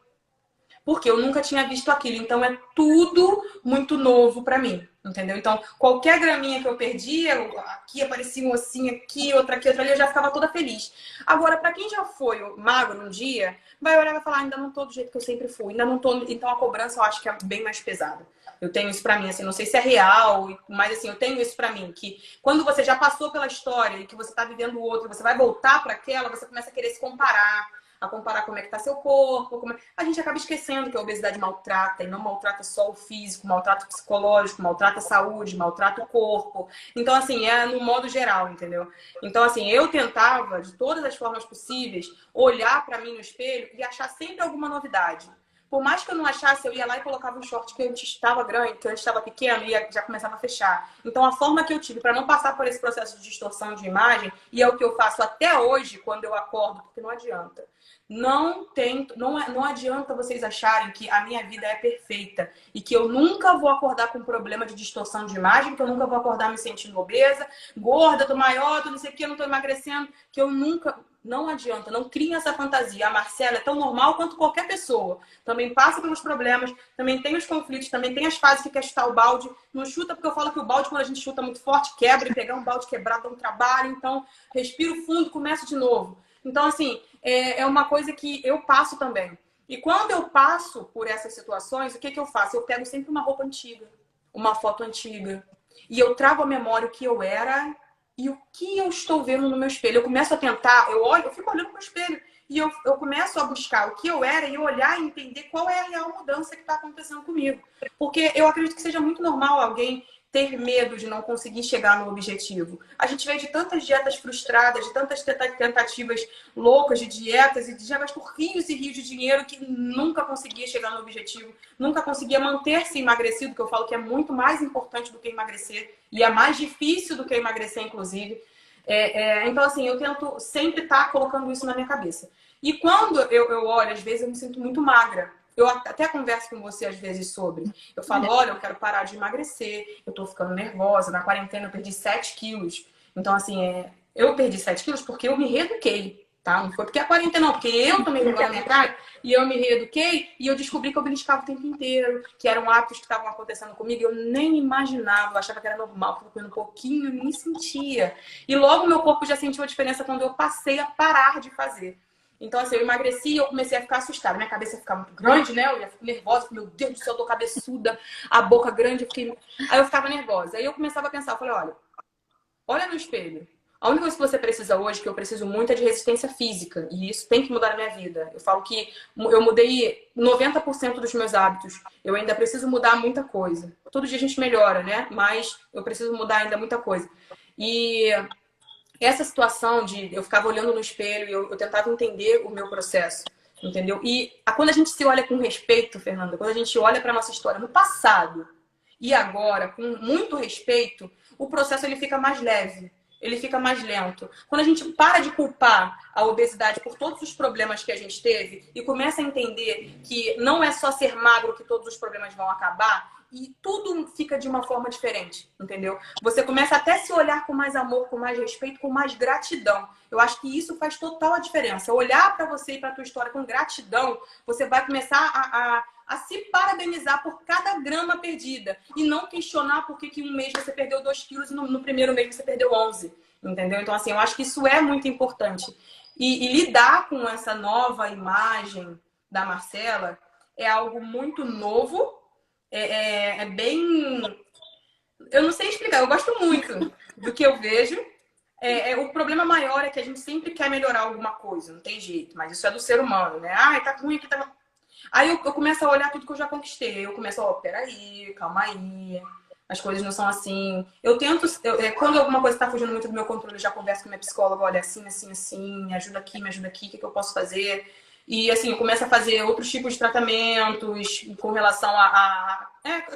Porque eu nunca tinha visto aquilo. Então, é tudo muito novo pra mim, entendeu? Então, qualquer graminha que eu perdia, aqui aparecia um ossinho aqui, outra aqui, outra ali, eu já ficava toda feliz. Agora, pra quem já foi magro um dia, vai olhar e vai falar, ainda não tô do jeito que eu sempre fui, ainda não tô... Então, a cobrança eu acho que é bem mais pesada. Eu tenho isso pra mim, assim, não sei se é real, mas assim, eu tenho isso pra mim, que quando você já passou pela história e que você tá vivendo outra, você vai voltar pra aquela, você começa a querer se comparar, a comparar como é que tá seu corpo. A gente acaba esquecendo que a obesidade maltrata, e não maltrata só o físico, maltrata o psicológico, maltrata a saúde, maltrata o corpo. Então, assim, é no modo geral, entendeu? Então, assim, eu tentava, de todas as formas possíveis, olhar pra mim no espelho e achar sempre alguma novidade. Por mais que eu não achasse, eu ia lá e colocava um short que antes estava grande, que antes estava pequeno, e já começava a fechar. Então, a forma que eu tive para não passar por esse processo de distorção de imagem, e é o que eu faço até hoje, quando eu acordo, porque não adianta. Não adianta vocês acharem que a minha vida é perfeita e que eu nunca vou acordar com problema de distorção de imagem, que eu nunca vou acordar me sentindo obesa, gorda, tô maior, tô não sei o que, eu não tô emagrecendo, que eu nunca... Não adianta, não criem essa fantasia. A Marcela é tão normal quanto qualquer pessoa. Também passa pelos problemas, também tem os conflitos, também tem as fases que quer chutar o balde. Não chuta porque eu falo que o balde, quando a gente chuta muito forte, quebra, e pegar um balde quebrado é um trabalho. Então, respiro fundo, começo de novo. Então, assim, é uma coisa que eu passo também. E quando eu passo por essas situações, o que eu faço? Eu pego sempre uma roupa antiga, uma foto antiga. E eu trago à memória o que eu era e o que eu estou vendo no meu espelho. Eu começo a tentar, eu fico olhando para o espelho. E eu começo a buscar o que eu era e olhar e entender qual é a real mudança que está acontecendo comigo. Porque eu acredito que seja muito normal alguém ter medo de não conseguir chegar no objetivo. A gente vê de tantas dietas frustradas, de tantas tentativas loucas de dietas e já gastou rios e rios de dinheiro que nunca conseguia chegar no objetivo, nunca conseguia manter-se emagrecido, que eu falo que é muito mais importante do que emagrecer e é mais difícil do que emagrecer, inclusive. Então, assim, eu tento sempre estar colocando isso na minha cabeça. E quando eu olho, às vezes eu me sinto muito magra. Eu até converso com você às vezes sobre. Eu falo, olha, eu quero parar de emagrecer, eu tô ficando nervosa. Na quarentena eu perdi 7 quilos. Então, assim, eu perdi 7 quilos porque eu me reeduquei, tá? Não foi porque a quarentena, não. Porque eu tomei vergonha na minha cara e eu me reeduquei e eu descobri que eu beliscava o tempo inteiro, que eram hábitos que estavam acontecendo comigo. Eu nem imaginava, eu achava que era normal, porque eu comendo um pouquinho e nem sentia. E logo meu corpo já sentiu a diferença quando eu passei a parar de fazer. Então, assim, eu emagreci e eu comecei a ficar assustada. Minha cabeça ia ficar muito grande, né? Eu ia ficar nervosa. Meu Deus do céu, eu tô cabeçuda. A boca grande. Aí eu ficava nervosa. Aí eu começava a pensar. Eu falei, olha no espelho. A única coisa que você precisa hoje, que eu preciso muito, é de resistência física. E isso tem que mudar na minha vida. Eu falo que eu mudei 90% dos meus hábitos. Eu ainda preciso mudar muita coisa. Todo dia a gente melhora, né? Mas eu preciso mudar ainda muita coisa. E... essa situação de eu ficava olhando no espelho e eu tentava entender o meu processo, entendeu? E quando a gente se olha com respeito, Fernanda, quando a gente olha para nossa história no passado e agora com muito respeito, o processo ele fica mais leve, ele fica mais lento. Quando a gente para de culpar a obesidade por todos os problemas que a gente teve e começa a entender que não é só ser magro que todos os problemas vão acabar, e tudo fica de uma forma diferente, entendeu? Você começa até a se olhar com mais amor, com mais respeito, com mais gratidão. Eu acho que isso faz total a diferença. Olhar para você e para a tua história com gratidão, você vai começar a se parabenizar por cada grama perdida. E não questionar por que um mês você perdeu 2 quilos e no primeiro mês você perdeu 11. Entendeu? Então, assim, eu acho que isso é muito importante. E lidar com essa nova imagem da Marcela é algo muito novo, é bem... Eu não sei explicar, eu gosto muito do que eu vejo. O problema maior é que a gente sempre quer melhorar alguma coisa, não tem jeito, mas isso é do ser humano, né? Ai, tá ruim aqui, tá... Aí eu começo a olhar tudo que eu já conquistei. Eu começo, peraí, calma aí. As coisas não são assim. Eu tento, quando alguma coisa está fugindo muito do meu controle, eu já converso com minha psicóloga, olha, assim, assim, assim, me ajuda aqui, o que eu posso fazer? E assim, eu começo a fazer outros tipos de tratamentos com relação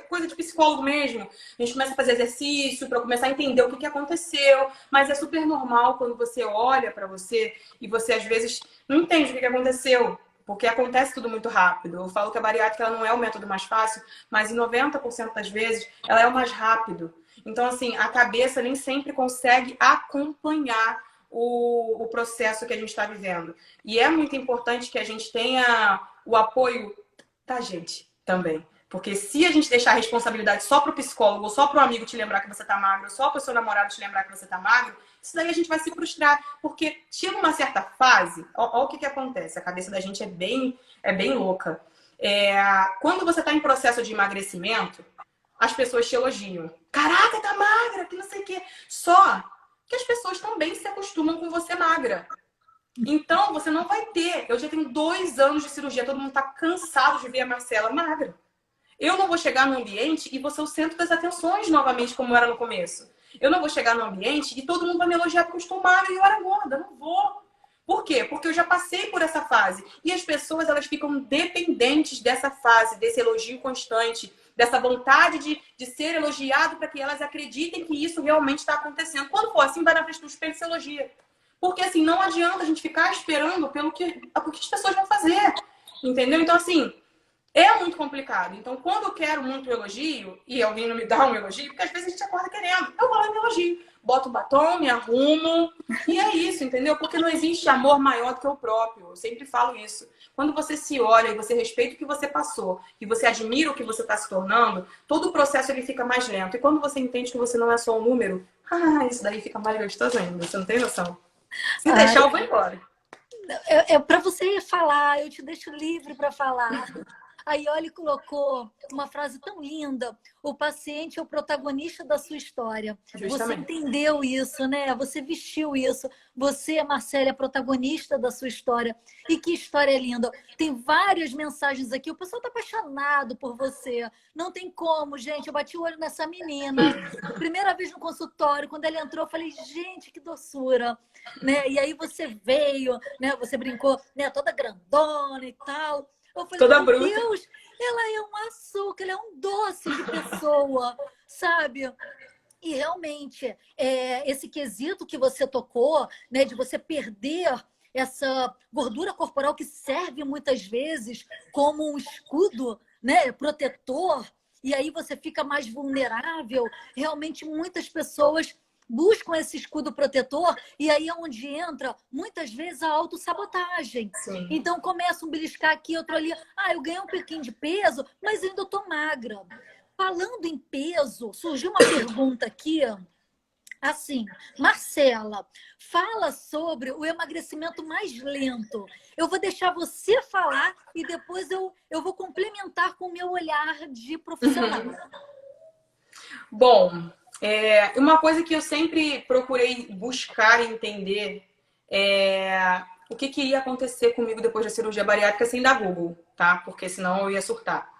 coisa de psicólogo mesmo. A gente começa a fazer exercício para começar a entender o que aconteceu. Mas é super normal quando você olha para você e você às vezes não entende o que aconteceu. Porque acontece tudo muito rápido. Eu falo que a bariátrica ela não é o método mais fácil, mas em 90% das vezes ela é o mais rápido. Então, assim, a cabeça nem sempre consegue acompanhar o processo que a gente está vivendo. E é muito importante que a gente tenha o apoio da gente também. Porque se a gente deixar a responsabilidade só para o psicólogo, ou só para o amigo te lembrar que você está magro, ou só para o seu namorado te lembrar que você está magro, isso daí a gente vai se frustrar. Porque chega uma certa fase, olha o que acontece. A cabeça da gente é bem louca. Quando você está em processo de emagrecimento, as pessoas te elogiam. Caraca, tá magra, que não sei o quê. Só que as pessoas também se acostumam com você magra. Então, você não vai ter... Eu já tenho 2 anos de cirurgia, todo mundo tá cansado de ver a Marcela magra. Eu não vou chegar no ambiente e vou ser o centro das atenções novamente, como era no começo. Eu não vou chegar no ambiente e todo mundo vai me elogiar porque eu estou magra e eu era gorda. Não vou. Por quê? Porque eu já passei por essa fase. E as pessoas, elas ficam dependentes dessa fase, desse elogio constante, dessa vontade de ser elogiado para que elas acreditem que isso realmente está acontecendo. Quando for assim, vai na frente do espelho e se elogia. Porque assim, não adianta a gente ficar esperando pelo que as pessoas vão fazer. Entendeu? Então, assim, é muito complicado. Então, quando eu quero muito elogio e alguém não me dá um elogio, porque às vezes a gente acorda querendo, eu vou lá e me elogio. Boto o batom, me arrumo. E é isso, entendeu? Porque não existe amor maior do que o próprio. Eu sempre falo isso. Quando você se olha e você respeita o que você passou, e você admira o que você está se tornando, todo o processo ele fica mais lento. E quando você entende que você não é só um número, isso daí fica mais gostoso ainda. Você não tem noção. Se deixar, eu vou embora. Para você falar, eu te deixo livre para falar. A Iole colocou uma frase tão linda: o paciente é o protagonista da sua história. Justamente. Você entendeu isso, né? Você vestiu isso. Você, Marcela, é protagonista da sua história. E que história linda. Tem várias mensagens aqui. O pessoal está apaixonado por você. Não tem como, gente. Eu bati o olho nessa menina. Primeira vez no consultório, quando ela entrou, eu falei, gente, que doçura. Né? E aí você veio, né? Você brincou, né? Toda grandona e tal. Eu falei, toda meu bruta. Deus, ela é um açúcar, ela é um doce de pessoa, sabe? E realmente, esse quesito que você tocou, né, de você perder essa gordura corporal que serve muitas vezes como um escudo, né, protetor, e aí você fica mais vulnerável. Realmente, muitas pessoas buscam esse escudo protetor e aí é onde entra, muitas vezes, a autossabotagem. Sim. Então, começa um beliscar aqui, outro ali. Eu ganhei um pouquinho de peso, mas ainda estou magra. Falando em peso, surgiu uma pergunta aqui, assim, Marcela, fala sobre o emagrecimento mais lento. Eu vou deixar você falar e depois eu vou complementar com o meu olhar de profissional. Bom, uma coisa que eu sempre procurei buscar e entender é o que ia acontecer comigo depois da cirurgia bariátrica sem dar Google, tá? Porque senão eu ia surtar.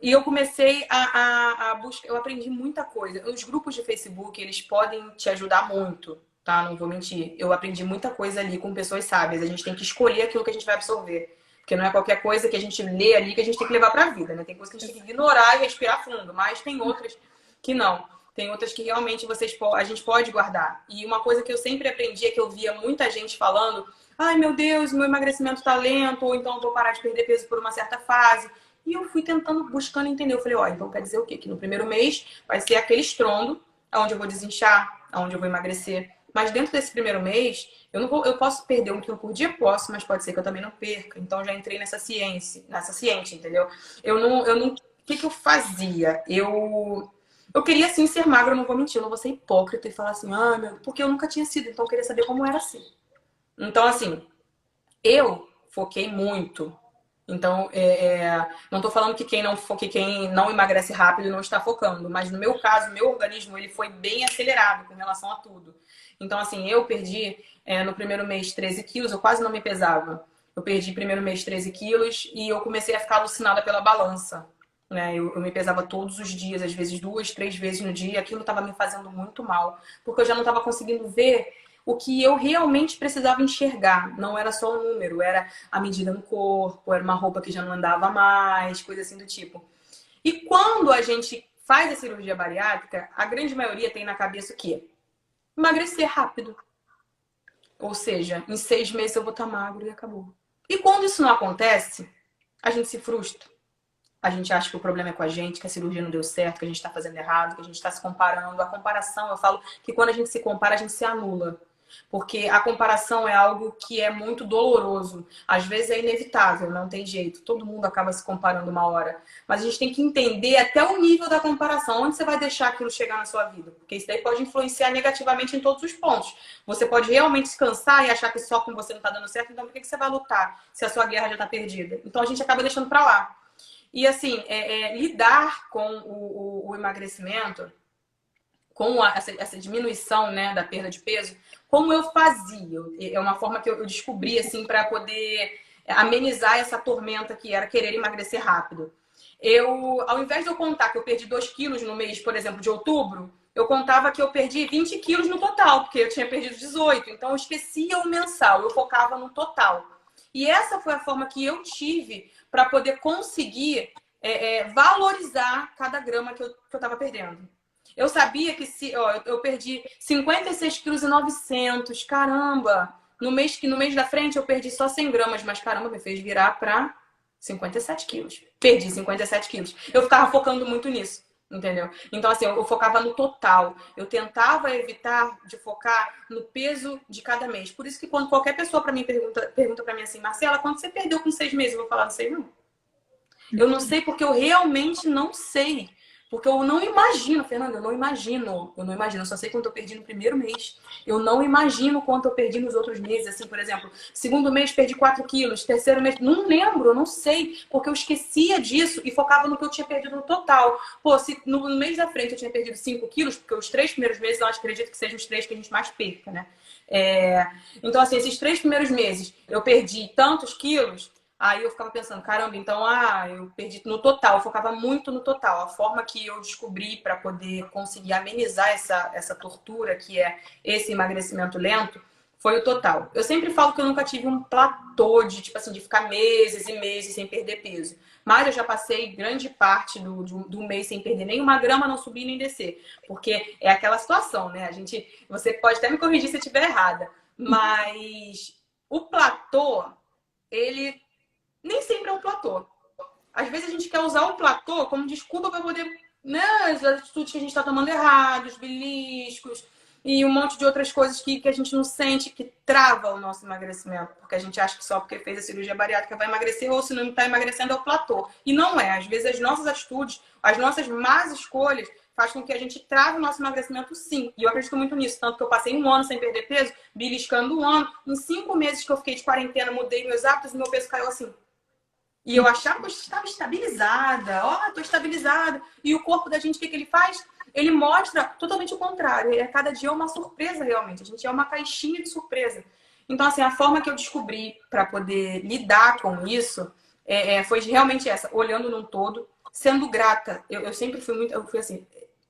E eu comecei a buscar, eu aprendi muita coisa. Os grupos de Facebook, eles podem te ajudar muito, tá? Não vou mentir. Eu aprendi muita coisa ali com pessoas sábias. A gente tem que escolher aquilo que a gente vai absorver. Porque não é qualquer coisa que a gente lê ali que a gente tem que levar pra vida, né? Tem coisa que a gente tem que ignorar e respirar fundo. Mas tem outras que não. Tem outras que realmente a gente pode guardar. E uma coisa que eu sempre aprendi é que eu via muita gente falando: ai, meu Deus, meu emagrecimento tá lento, ou então eu vou parar de perder peso por uma certa fase. E eu fui buscando entender. Eu falei, então quer dizer o quê? Que no primeiro mês vai ser aquele estrondo, onde eu vou desinchar, onde eu vou emagrecer. Mas dentro desse primeiro mês, eu posso perder 1 quilo por dia? Posso, mas pode ser que eu também não perca. Então já entrei nessa ciência, entendeu? O que eu fazia? Eu queria sim ser magra, eu não vou mentir, eu não vou ser hipócrita e falar assim, porque eu nunca tinha sido, então eu queria saber como era assim. Então, assim, eu foquei muito. Então, não estou falando que quem não emagrece rápido não está focando, mas no meu caso, meu organismo ele foi bem acelerado com relação a tudo. Então, assim, eu perdi no primeiro mês 13 quilos, eu quase não me pesava. Eu perdi primeiro mês 13 quilos e eu comecei a ficar alucinada pela balança. Né? Eu me pesava todos os dias, às vezes 2, 3 vezes no dia, e aquilo estava me fazendo muito mal, porque eu já não estava conseguindo ver o que eu realmente precisava enxergar. Não era só um número, era a medida no corpo, era uma roupa que já não andava mais, coisa assim do tipo. E quando a gente faz a cirurgia bariátrica, a grande maioria tem na cabeça o quê? Emagrecer rápido. Ou seja, em 6 meses eu vou estar magro e acabou. E quando isso não acontece, a gente se frustra. A gente acha que o problema é com a gente, que a cirurgia não deu certo, que a gente está fazendo errado, que a gente está se comparando. A comparação, eu falo que quando a gente se compara, a gente se anula. Porque a comparação é algo que é muito doloroso. Às vezes é inevitável, não tem jeito. Todo mundo acaba se comparando uma hora. Mas a gente tem que entender até o nível da comparação. Onde você vai deixar aquilo chegar na sua vida? Porque isso daí pode influenciar negativamente em todos os pontos. Você pode realmente se cansar e achar que só com você não está dando certo. Então por que você vai lutar se a sua guerra já está perdida? Então a gente acaba deixando para lá. E assim, lidar com o emagrecimento, com essa diminuição, né, da perda de peso, como eu fazia? É uma forma que eu descobri assim para poder amenizar essa tormenta que era querer emagrecer rápido. Ao invés de eu contar que eu perdi 2 quilos no mês, por exemplo, de outubro, eu contava que eu perdi 20 quilos no total, porque eu tinha perdido 18. Então eu esquecia o mensal, eu focava no total. E essa foi a forma que eu tive para poder conseguir valorizar cada grama que eu estava perdendo. Eu sabia que se eu perdi 56,9 kg, caramba! No mês da frente eu perdi só 100 gramas, mas caramba, me fez virar para 57 quilos. Perdi 57 quilos. Eu ficava focando muito nisso, entendeu? Então, assim, eu focava no total. Eu tentava evitar de focar no peso de cada mês. Por isso que quando qualquer pessoa para mim pergunta para mim assim, Marcela, quanto você perdeu com 6 meses? Eu vou falar, não sei não. Eu não sei porque eu realmente não sei. Porque eu não imagino, Fernanda, eu não imagino. Eu só sei quanto eu perdi no primeiro mês. Eu não imagino quanto eu perdi nos outros meses. Assim, por exemplo, segundo mês perdi 4 quilos, terceiro mês, não lembro, eu não sei. Porque eu esquecia disso e focava no que eu tinha perdido no total. Pô, se no mês da frente eu tinha perdido 5 quilos, porque os 3 primeiros meses eu acredito que sejam os 3 que a gente mais perca, né? Então, assim, esses 3 primeiros meses eu perdi tantos quilos. Aí eu ficava pensando, caramba, então eu perdi no total, eu focava muito no total. A forma que eu descobri para poder conseguir amenizar essa tortura, que é esse emagrecimento lento, foi o total. Eu sempre falo que eu nunca tive um platô de, tipo assim, de ficar meses e meses sem perder peso. Mas eu já passei grande parte do mês sem perder nem uma grama, não subir nem descer. Porque é aquela situação, né? Você pode até me corrigir se eu estiver errada, mas o platô, ele nem sempre é um platô. Às vezes a gente quer usar o platô como desculpa para poder, né, as atitudes que a gente está tomando errado, os beliscos e um monte de outras coisas que a gente não sente, que trava o nosso emagrecimento. Porque a gente acha que só porque fez a cirurgia bariátrica vai emagrecer, ou se não está emagrecendo é o platô. E não é. Às vezes as nossas atitudes, as nossas más escolhas faz com que a gente trave o nosso emagrecimento, sim. E eu acredito muito nisso. Tanto que eu passei 1 ano sem perder peso, beliscando 1 ano. Em 5 meses que eu fiquei de quarentena, mudei meus hábitos e meu peso caiu assim. E eu achava que eu estava estabilizada. Tô estabilizada. E o corpo da gente, o que ele faz? Ele mostra totalmente o contrário. Cada dia é uma surpresa, realmente. A gente é uma caixinha de surpresa. Então, assim, a forma que eu descobri para poder lidar com isso foi realmente essa. Olhando num todo, sendo grata. Eu sempre eu fui assim,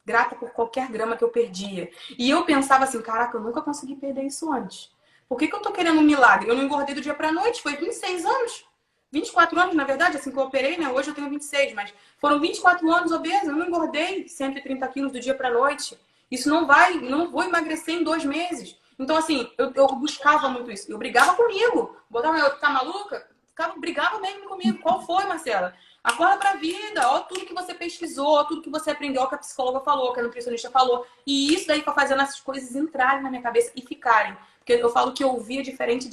grata por qualquer grama que eu perdia. E eu pensava assim, caraca, eu nunca consegui perder isso antes. Por que eu tô querendo um milagre? Eu não engordei do dia pra noite. Foi 26 anos. 24 anos, na verdade, assim que eu operei, né? Hoje eu tenho 26, mas foram 24 anos obesa. Eu não engordei 130 quilos do dia pra noite. Isso não vou emagrecer em 2 meses. Então, assim, eu buscava muito isso. Eu brigava comigo. Botava, tá maluca? Brigava mesmo comigo. Qual foi, Marcela? Acorda pra vida. Ó, tudo que você pesquisou, ó, tudo que você aprendeu, ó, que a psicóloga falou, que a nutricionista falou. E isso daí foi fazendo essas coisas entrarem na minha cabeça e ficarem. Porque eu falo que ouvir é diferente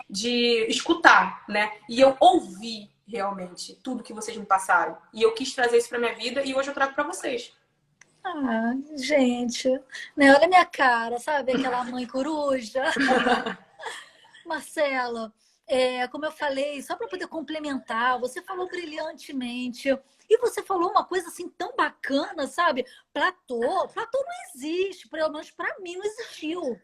de escutar, né? E eu ouvi realmente tudo que vocês me passaram. E eu quis trazer isso pra minha vida e hoje eu trago pra vocês. Ah, gente, né? Olha a minha cara, sabe? Aquela mãe coruja. Marcela, como eu falei, só para poder complementar, você falou brilhantemente. E você falou uma coisa assim tão bacana, sabe? Platô não existe, pelo menos para mim não existiu.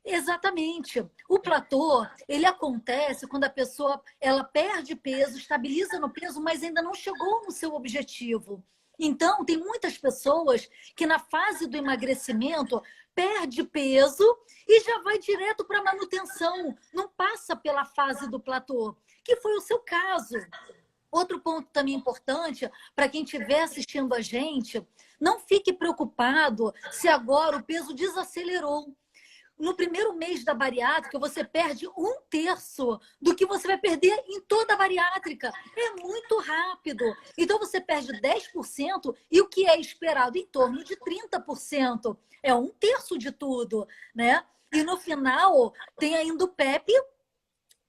Exatamente. O platô, ele acontece quando a pessoa ela perde peso, estabiliza no peso, mas ainda não chegou no seu objetivo. Então, tem muitas pessoas que na fase do emagrecimento perde peso e já vai direto para a manutenção, não passa pela fase do platô, que foi o seu caso. Outro ponto também importante para quem estiver assistindo a gente, não fique preocupado se agora o peso desacelerou. No primeiro mês da bariátrica, você perde 1/3 do que você vai perder em toda a bariátrica. É muito rápido. Então, você perde 10% e o que é esperado em torno de 30%. É 1/3 de tudo, né? E no final, tem ainda o PEP,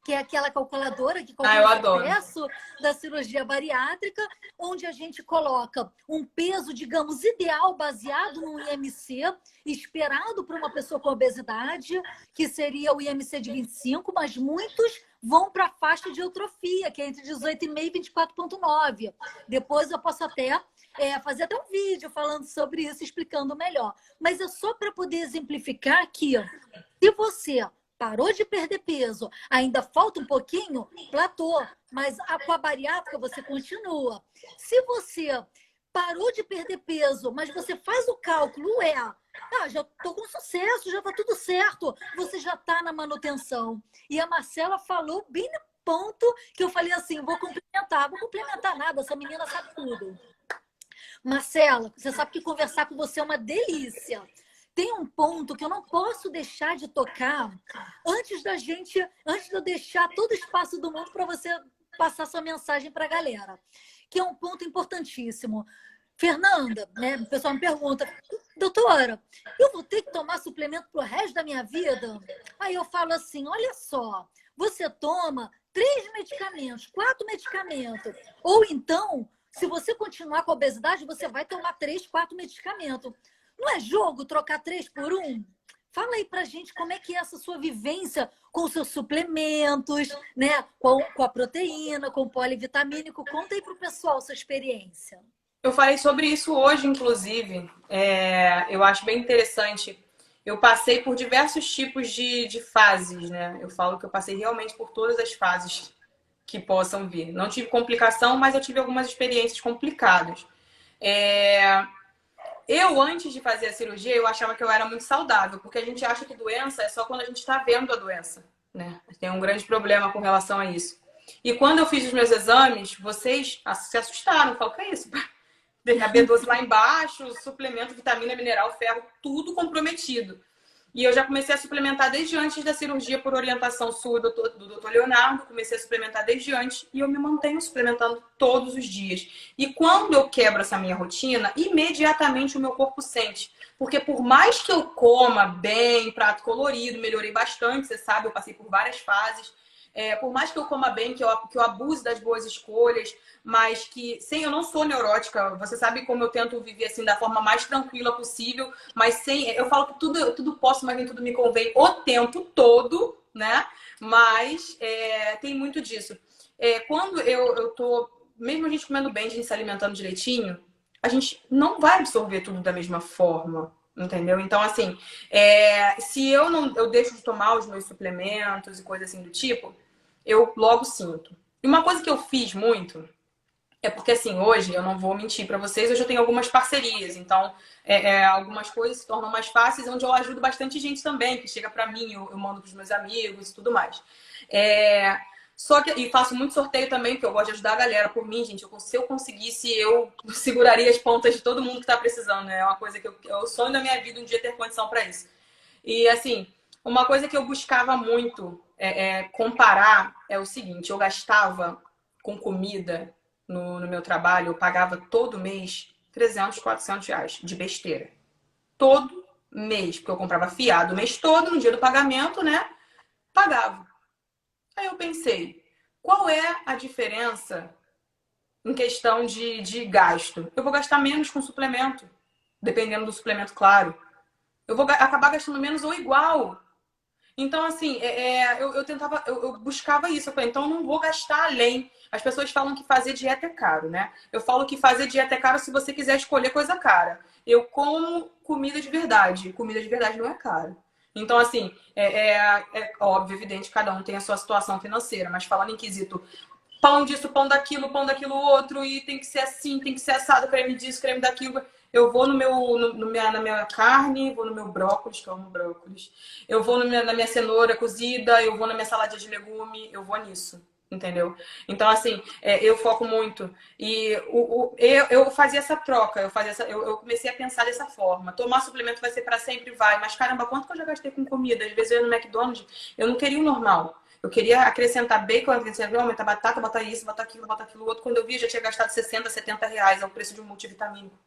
que é aquela calculadora que Ah, eu calcula o adoro. sucesso da cirurgia bariátrica, onde a gente coloca um peso, digamos, ideal, baseado no IMC, esperado para uma pessoa com obesidade, que seria o IMC de 25, mas muitos vão para a faixa de eutrofia, que é entre 18,5 e 24,9. Depois eu posso até fazer até um vídeo falando sobre isso, explicando melhor. Mas é só para poder exemplificar que, se você parou de perder peso, ainda falta um pouquinho, platô, mas com a bariátrica você continua. Se você parou de perder peso, mas você faz o cálculo, já estou com sucesso, já está tudo certo, você já está na manutenção. E a Marcela falou bem no ponto que eu falei assim, vou complementar nada, essa menina sabe tudo. Marcela, você sabe que conversar com você é uma delícia. Tem um ponto que eu não posso deixar de tocar antes de eu deixar todo o espaço do mundo para você passar sua mensagem para a galera, que é um ponto importantíssimo. Fernanda, né? O pessoal me pergunta, doutora, eu vou ter que tomar suplemento pro resto da minha vida? Aí eu falo assim, olha só, você toma 3 medicamentos, 4 medicamentos, ou então, se você continuar com a obesidade, você vai tomar 3, 4 medicamentos. Não é jogo trocar 3 por 1? Fala aí pra gente como é que é essa sua vivência com os seus suplementos, né? Com a proteína, com o polivitamínico. Conta aí pro pessoal sua experiência. Eu falei sobre isso hoje, inclusive. Eu acho bem interessante. Eu passei por diversos tipos de fases, né? Eu falo que eu passei realmente por todas as fases que possam vir. Não tive complicação, mas eu tive algumas experiências complicadas. Eu, antes de fazer a cirurgia, eu achava que eu era muito saudável, porque a gente acha que doença é só quando a gente está vendo a doença, né? Tem um grande problema com relação a isso. E quando eu fiz os meus exames, vocês se assustaram. Falaram, que é isso? A B12 lá embaixo, suplemento, vitamina, mineral, ferro, tudo comprometido. E eu já comecei a suplementar desde antes da cirurgia por orientação sua do Dr. Leonardo. Comecei a suplementar desde antes e eu me mantenho suplementando todos os dias. E quando eu quebro essa minha rotina, imediatamente o meu corpo sente. Porque por mais que eu coma bem, prato colorido, melhorei bastante, você sabe, eu passei por várias fases. Por mais que eu coma bem, que eu abuse das boas escolhas, mas que, sem, eu não sou neurótica, você sabe como eu tento viver assim da forma mais tranquila possível, mas sem, eu falo que tudo posso, mas nem tudo me convém o tempo todo, né? Mas tem muito disso. Quando eu tô, mesmo a gente comendo bem, a gente se alimentando direitinho, a gente não vai absorver tudo da mesma forma. Entendeu? Então, assim, se eu deixo de tomar os meus suplementos e coisas assim do tipo, eu logo sinto. E uma coisa que eu fiz muito é porque, assim, hoje, eu não vou mentir pra vocês, hoje eu tenho algumas parcerias. Então, algumas coisas se tornam mais fáceis, onde eu ajudo bastante gente também, que chega pra mim, eu mando pros meus amigos e tudo mais. Só que, e faço muito sorteio também, porque eu gosto de ajudar a galera. Por mim, gente, se eu conseguisse, eu seguraria as pontas de todo mundo que tá precisando, né? É uma coisa que é o sonho da minha vida, um dia ter condição pra isso. E, assim, uma coisa que eu buscava muito comparar é o seguinte: eu gastava com comida no meu trabalho, eu pagava todo mês 300, 400 reais de besteira. Todo mês, porque eu comprava fiado o mês todo, no dia do pagamento, né? Pagava. Aí eu pensei, qual é a diferença em questão de gasto? Eu vou gastar menos com suplemento, dependendo do suplemento, claro. Eu vou acabar gastando menos ou igual. Então, assim, eu tentava, eu buscava isso. Eu falei, então eu não vou gastar além. As pessoas falam que fazer dieta é caro, né? Eu falo que fazer dieta é caro se você quiser escolher coisa cara. Eu como comida de verdade. Comida de verdade não é caro. Então, assim, é óbvio, evidente, cada um tem a sua situação financeira, mas falando em quesito pão disso, pão daquilo outro, e tem que ser assim, tem que ser assado, creme disso, creme daquilo. Eu vou no meu, na minha carne, vou no meu brócolis, que eu amo brócolis. Eu vou na minha cenoura cozida, eu vou na minha saladinha de legume, eu vou nisso. Entendeu? Então, assim, eu foco muito. E eu fazia essa troca, eu comecei a pensar dessa forma. Tomar suplemento vai ser para sempre, vai. Mas caramba, quanto que eu já gastei com comida? Às vezes eu ia no McDonald's, eu não queria o normal. Eu queria acrescentar bacon, aumentar batata, botar isso, botar aquilo outro. Quando eu vi, já tinha gastado 60, 70 reais ao preço de um multivitamínico.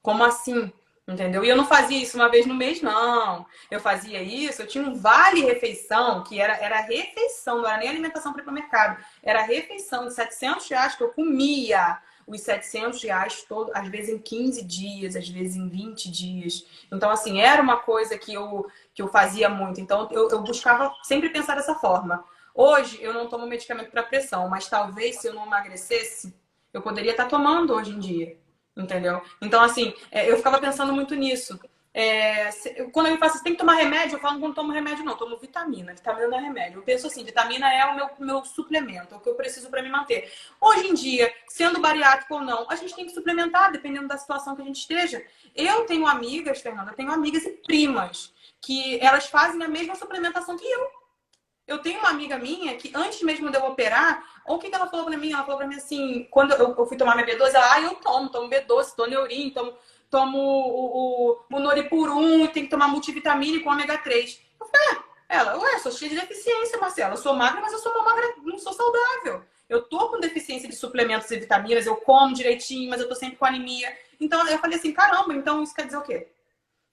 Como assim? Entendeu? E eu não fazia isso uma vez no mês, não. Eu fazia isso, eu tinha um vale-refeição, que era refeição, não era nem alimentação para ir para o mercado. Era refeição de 700 reais que eu comia os 700 reais, todo, às vezes em 15 dias, às vezes em 20 dias. Então, assim, era uma coisa que eu fazia muito. Então, eu buscava sempre pensar dessa forma. Hoje, eu não tomo medicamento para pressão, mas talvez se eu não emagrecesse, eu poderia estar tomando hoje em dia. Entendeu? Então, assim, eu ficava pensando muito nisso. Quando eu me faço, você tem que tomar remédio, eu falo que não tomo remédio, não, eu tomo vitamina. Vitamina não é remédio. Eu penso assim, vitamina é o meu suplemento, é o que eu preciso para me manter. Hoje em dia, sendo bariátrico ou não, a gente tem que suplementar, dependendo da situação que a gente esteja. Eu tenho amigas, Fernanda, eu tenho amigas e primas que elas fazem a mesma suplementação que eu. Eu tenho uma amiga minha que, antes mesmo de eu operar, o que ela falou pra mim? Ela falou pra mim assim, quando eu fui tomar minha B12, eu tomo B12, tomo Neurin, tomo o Noripurum, tem que tomar multivitamínico, ômega 3. Eu falei, eu sou cheia de deficiência, Marcela. Eu sou magra, mas eu sou uma magra, não sou saudável. Eu tô com deficiência de suplementos e vitaminas, eu como direitinho, mas eu tô sempre com anemia. Então, eu falei assim, caramba, então isso quer dizer o quê?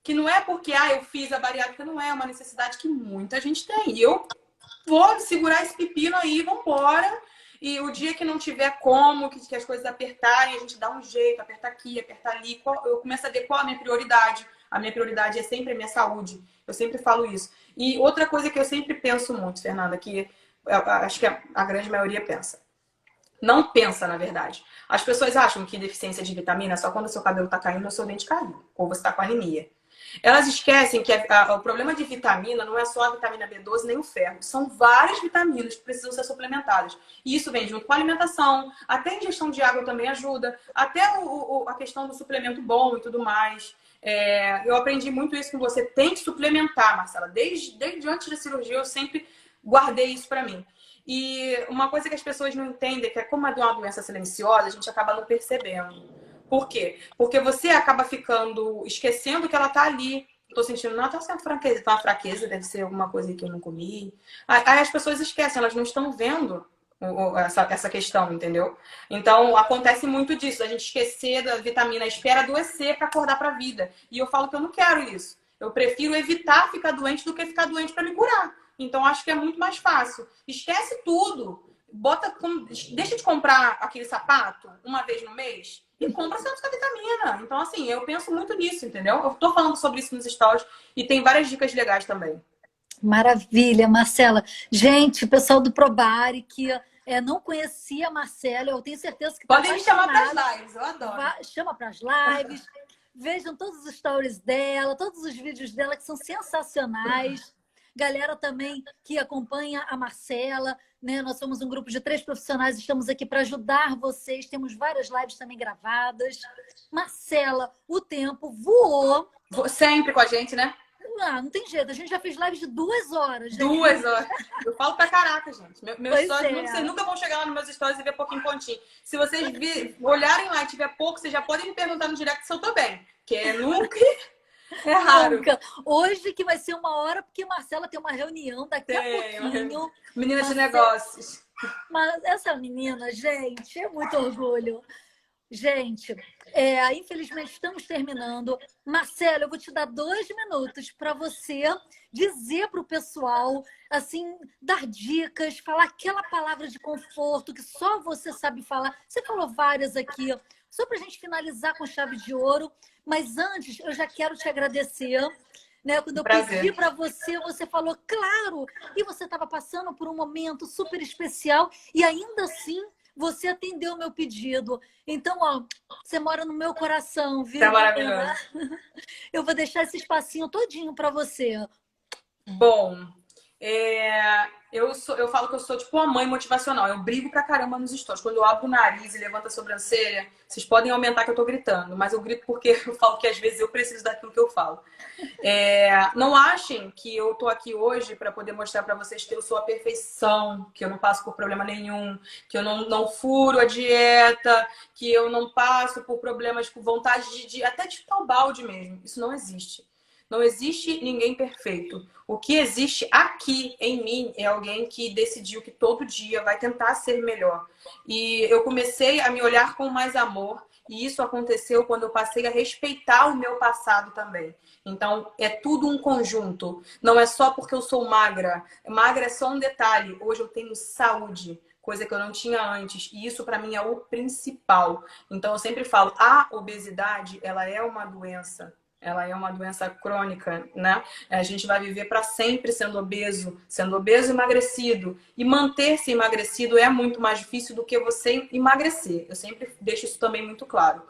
Que não é porque, eu fiz a bariátrica, não é uma necessidade que muita gente tem. E eu vou segurar esse pepino aí, vambora. E o dia que não tiver como, que as coisas apertarem, a gente dá um jeito, apertar aqui, apertar ali. Eu começo a ver qual a minha prioridade. A minha prioridade é sempre a minha saúde. Eu sempre falo isso. E outra coisa que eu sempre penso muito, Fernanda, que eu acho que a grande maioria pensa. Não pensa, na verdade. As pessoas acham que deficiência de vitamina é só quando o seu cabelo tá caindo ou o seu dente caiu. Ou você tá com anemia. Elas esquecem que o problema de vitamina não é só a vitamina B12 nem o ferro. São várias vitaminas que precisam ser suplementadas. E isso vem junto com a alimentação, até a ingestão de água também ajuda, até a questão do suplemento bom e tudo mais. Eu aprendi muito isso com você. Tem que suplementar, Marcela. Desde antes da cirurgia eu sempre guardei isso para mim. E uma coisa que as pessoas não entendem é que como é uma doença silenciosa, a gente acaba não percebendo. Por quê? Porque você acaba ficando, esquecendo que ela tá ali. Tô sentindo, não, tá sendo fraqueza, tá uma fraqueza, deve ser alguma coisa que eu não comi. Aí as pessoas esquecem, elas não estão vendo essa questão, entendeu? Então, acontece muito disso, a gente esquecer da vitamina, espera adoecer para acordar para a vida. E eu falo que eu não quero isso. Eu prefiro evitar ficar doente do que ficar doente para me curar. Então, acho que é muito mais fácil. Esquece tudo. Deixa de comprar aquele sapato uma vez no mês e compra só essa vitamina. Então, assim, eu penso muito nisso, entendeu? Eu tô falando sobre isso nos stories e tem várias dicas legais também. Maravilha, Marcela. Gente, o pessoal do Probari que não conhecia a Marcela, eu tenho certeza que podem me chamar para as lives, eu adoro. Chama para as lives, vejam todos os stories dela, todos os vídeos dela que são sensacionais. Galera também que acompanha a Marcela, né? Nós somos um grupo de 3 profissionais, estamos aqui para ajudar vocês. Temos várias lives também gravadas. Marcela, o tempo voou. Sempre com a gente, né? Não tem jeito. A gente já fez lives de 2 horas. 2 horas. Eu falo pra caraca, gente. Meus stories, vocês nunca vão chegar lá nos meus stories e ver pouquinho pontinho. Se vocês olharem lá e tiver pouco, vocês já podem me perguntar no direct se eu tô bem. Que nunca... É raro. Nunca. Hoje que vai ser 1 hora, porque Marcela tem uma reunião daqui a pouquinho. Menina de negócios. Mas essa menina, gente, é muito orgulho. Gente, infelizmente estamos terminando. Marcela, eu vou te dar 2 minutos para você dizer para o pessoal, assim, dar dicas, falar aquela palavra de conforto que só você sabe falar. Você falou várias aqui, só para a gente finalizar com chave de ouro. Mas antes, eu já quero te agradecer. né? Quando eu pedi Prazer. para você, você falou, claro, e você estava passando por um momento super especial e ainda assim você atendeu o meu pedido. Então, ó, você mora no meu coração, Tá viu, menina? maravilhoso. Eu vou deixar esse espacinho todinho para você. Bom, eu falo que eu sou tipo uma mãe motivacional. Eu brigo pra caramba nos stories. Quando eu abro o nariz e levanto a sobrancelha, vocês podem aumentar que eu tô gritando, mas eu grito porque eu falo que às vezes eu preciso daquilo que eu falo. Não achem que eu tô aqui hoje para poder mostrar para vocês que eu sou a perfeição, que eu não passo por problema nenhum, que eu não furo a dieta, que eu não passo por problemas, por vontade até de chutar o balde mesmo. Isso não existe. Não existe ninguém perfeito. O que existe aqui em mim é alguém que decidiu que todo dia vai tentar ser melhor. E eu comecei a me olhar com mais amor, e isso aconteceu quando eu passei a respeitar o meu passado também. Então, é tudo um conjunto. Não é só porque eu sou magra. Magra é só um detalhe. Hoje eu tenho saúde, coisa que eu não tinha antes. E isso, para mim, é o principal. Então, eu sempre falo, a obesidade, ela é uma doença. Ela é uma doença crônica, né? A gente vai viver para sempre sendo obeso e emagrecido. E manter-se emagrecido é muito mais difícil do que você emagrecer. Eu sempre deixo isso também muito claro.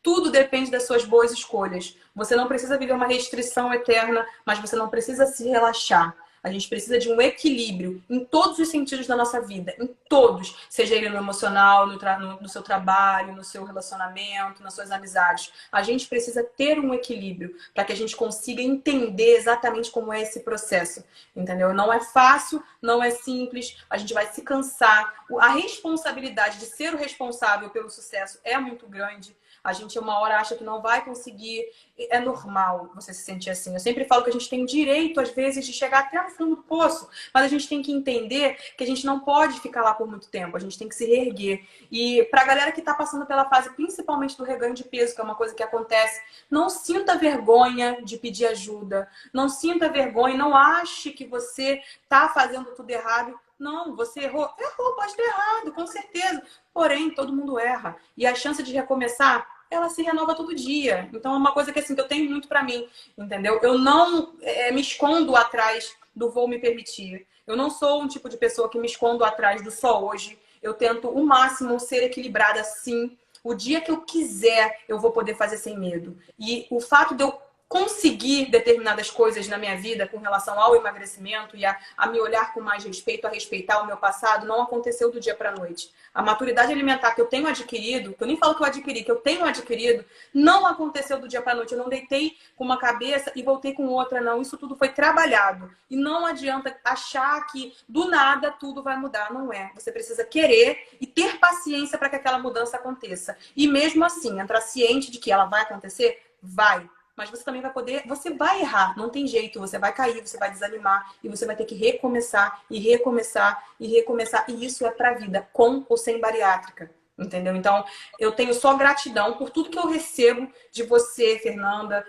Tudo depende das suas boas escolhas. Você não precisa viver uma restrição eterna, mas você não precisa se relaxar. A gente precisa de um equilíbrio em todos os sentidos da nossa vida, em todos, seja ele no emocional, no seu trabalho, no seu relacionamento, nas suas amizades. A gente precisa ter um equilíbrio para que a gente consiga entender exatamente como é esse processo, entendeu? Não é fácil, não é simples, a gente vai se cansar. A responsabilidade de ser o responsável pelo sucesso é muito grande. A gente uma hora acha que não vai conseguir. É normal você se sentir assim. Eu sempre falo que a gente tem direito, às vezes, de chegar até no fundo do poço, mas a gente tem que entender que a gente não pode ficar lá por muito tempo. A gente tem que se reerguer. E pra galera que tá passando pela fase, principalmente do reganho de peso, que é uma coisa que acontece, não sinta vergonha de pedir ajuda. Não sinta vergonha, não ache que você tá fazendo tudo errado. Não, você errou. Errou, pode ter errado, com certeza. Porém, todo mundo erra. E a chance de recomeçar, ela se renova todo dia. Então é uma coisa que assim que eu tenho muito pra mim, entendeu? Eu não me escondo atrás do vou me permitir. Eu não sou um tipo de pessoa que me escondo atrás do só hoje. Eu tento o máximo ser equilibrada sim. O dia que eu quiser, eu vou poder fazer sem medo. E o fato de eu conseguir determinadas coisas na minha vida com relação ao emagrecimento e a me olhar com mais respeito, a respeitar o meu passado, não aconteceu do dia para a noite. A maturidade alimentar que eu tenho adquirido, que eu nem falo que eu adquiri, que eu tenho adquirido, não aconteceu do dia para a noite. Eu não deitei com uma cabeça e voltei com outra, não. Isso tudo foi trabalhado. E não adianta achar que do nada tudo vai mudar. Não é. Você precisa querer e ter paciência para que aquela mudança aconteça. E mesmo assim, entrar ciente de que ela vai acontecer, vai. Mas você também vai poder, você vai errar, não tem jeito, você vai cair, você vai desanimar e você vai ter que recomeçar e recomeçar e recomeçar. E isso é pra vida, com ou sem bariátrica, entendeu? Então, eu tenho só gratidão por tudo que eu recebo de você, Fernanda,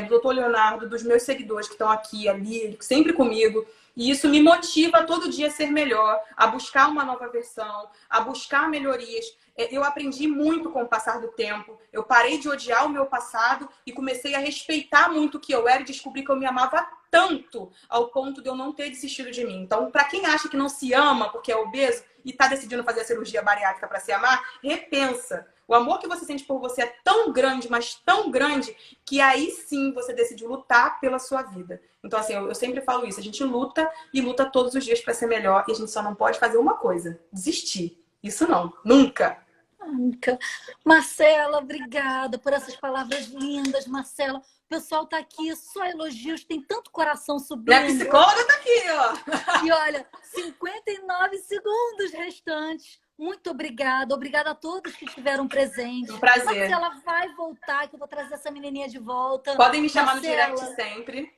do doutor Leonardo, dos meus seguidores que estão aqui, ali, sempre comigo. E isso me motiva todo dia a ser melhor, a buscar uma nova versão, a buscar melhorias. Eu aprendi muito com o passar do tempo. Eu parei de odiar o meu passado e comecei a respeitar muito o que eu era e descobri que eu me amava tanto ao ponto de eu não ter desistido de mim. Então, para quem acha que não se ama porque é obeso e está decidindo fazer a cirurgia bariátrica para se amar, repensa. O amor que você sente por você é tão grande, mas tão grande, que aí sim você decidiu lutar pela sua vida. Então, assim, eu sempre falo isso. A gente luta e luta todos os dias para ser melhor e a gente só não pode fazer uma coisa: desistir. Isso não, nunca. Nunca. Marcela, obrigada por essas palavras lindas, Marcela. O pessoal tá aqui, só elogios, tem tanto coração Minha subindo. psicóloga tá aqui, ó. E olha, 59 segundos restantes. Muito obrigada. Obrigada a todos que estiveram presentes. Um prazer. Marcela vai voltar, que eu vou trazer essa menininha de volta. Podem me chamar Marcela, no direct sempre.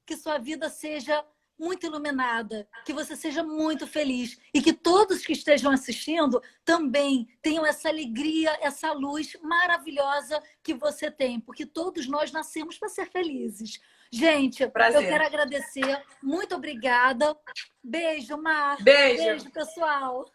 que sua vida seja muito iluminada, que você seja muito feliz e que todos que estejam assistindo também tenham essa alegria, essa luz maravilhosa que você tem, porque todos nós nascemos para ser felizes. Gente, Prazer. eu quero agradecer. Muito obrigada. Beijo, Mar. Beijo. Beijo, pessoal.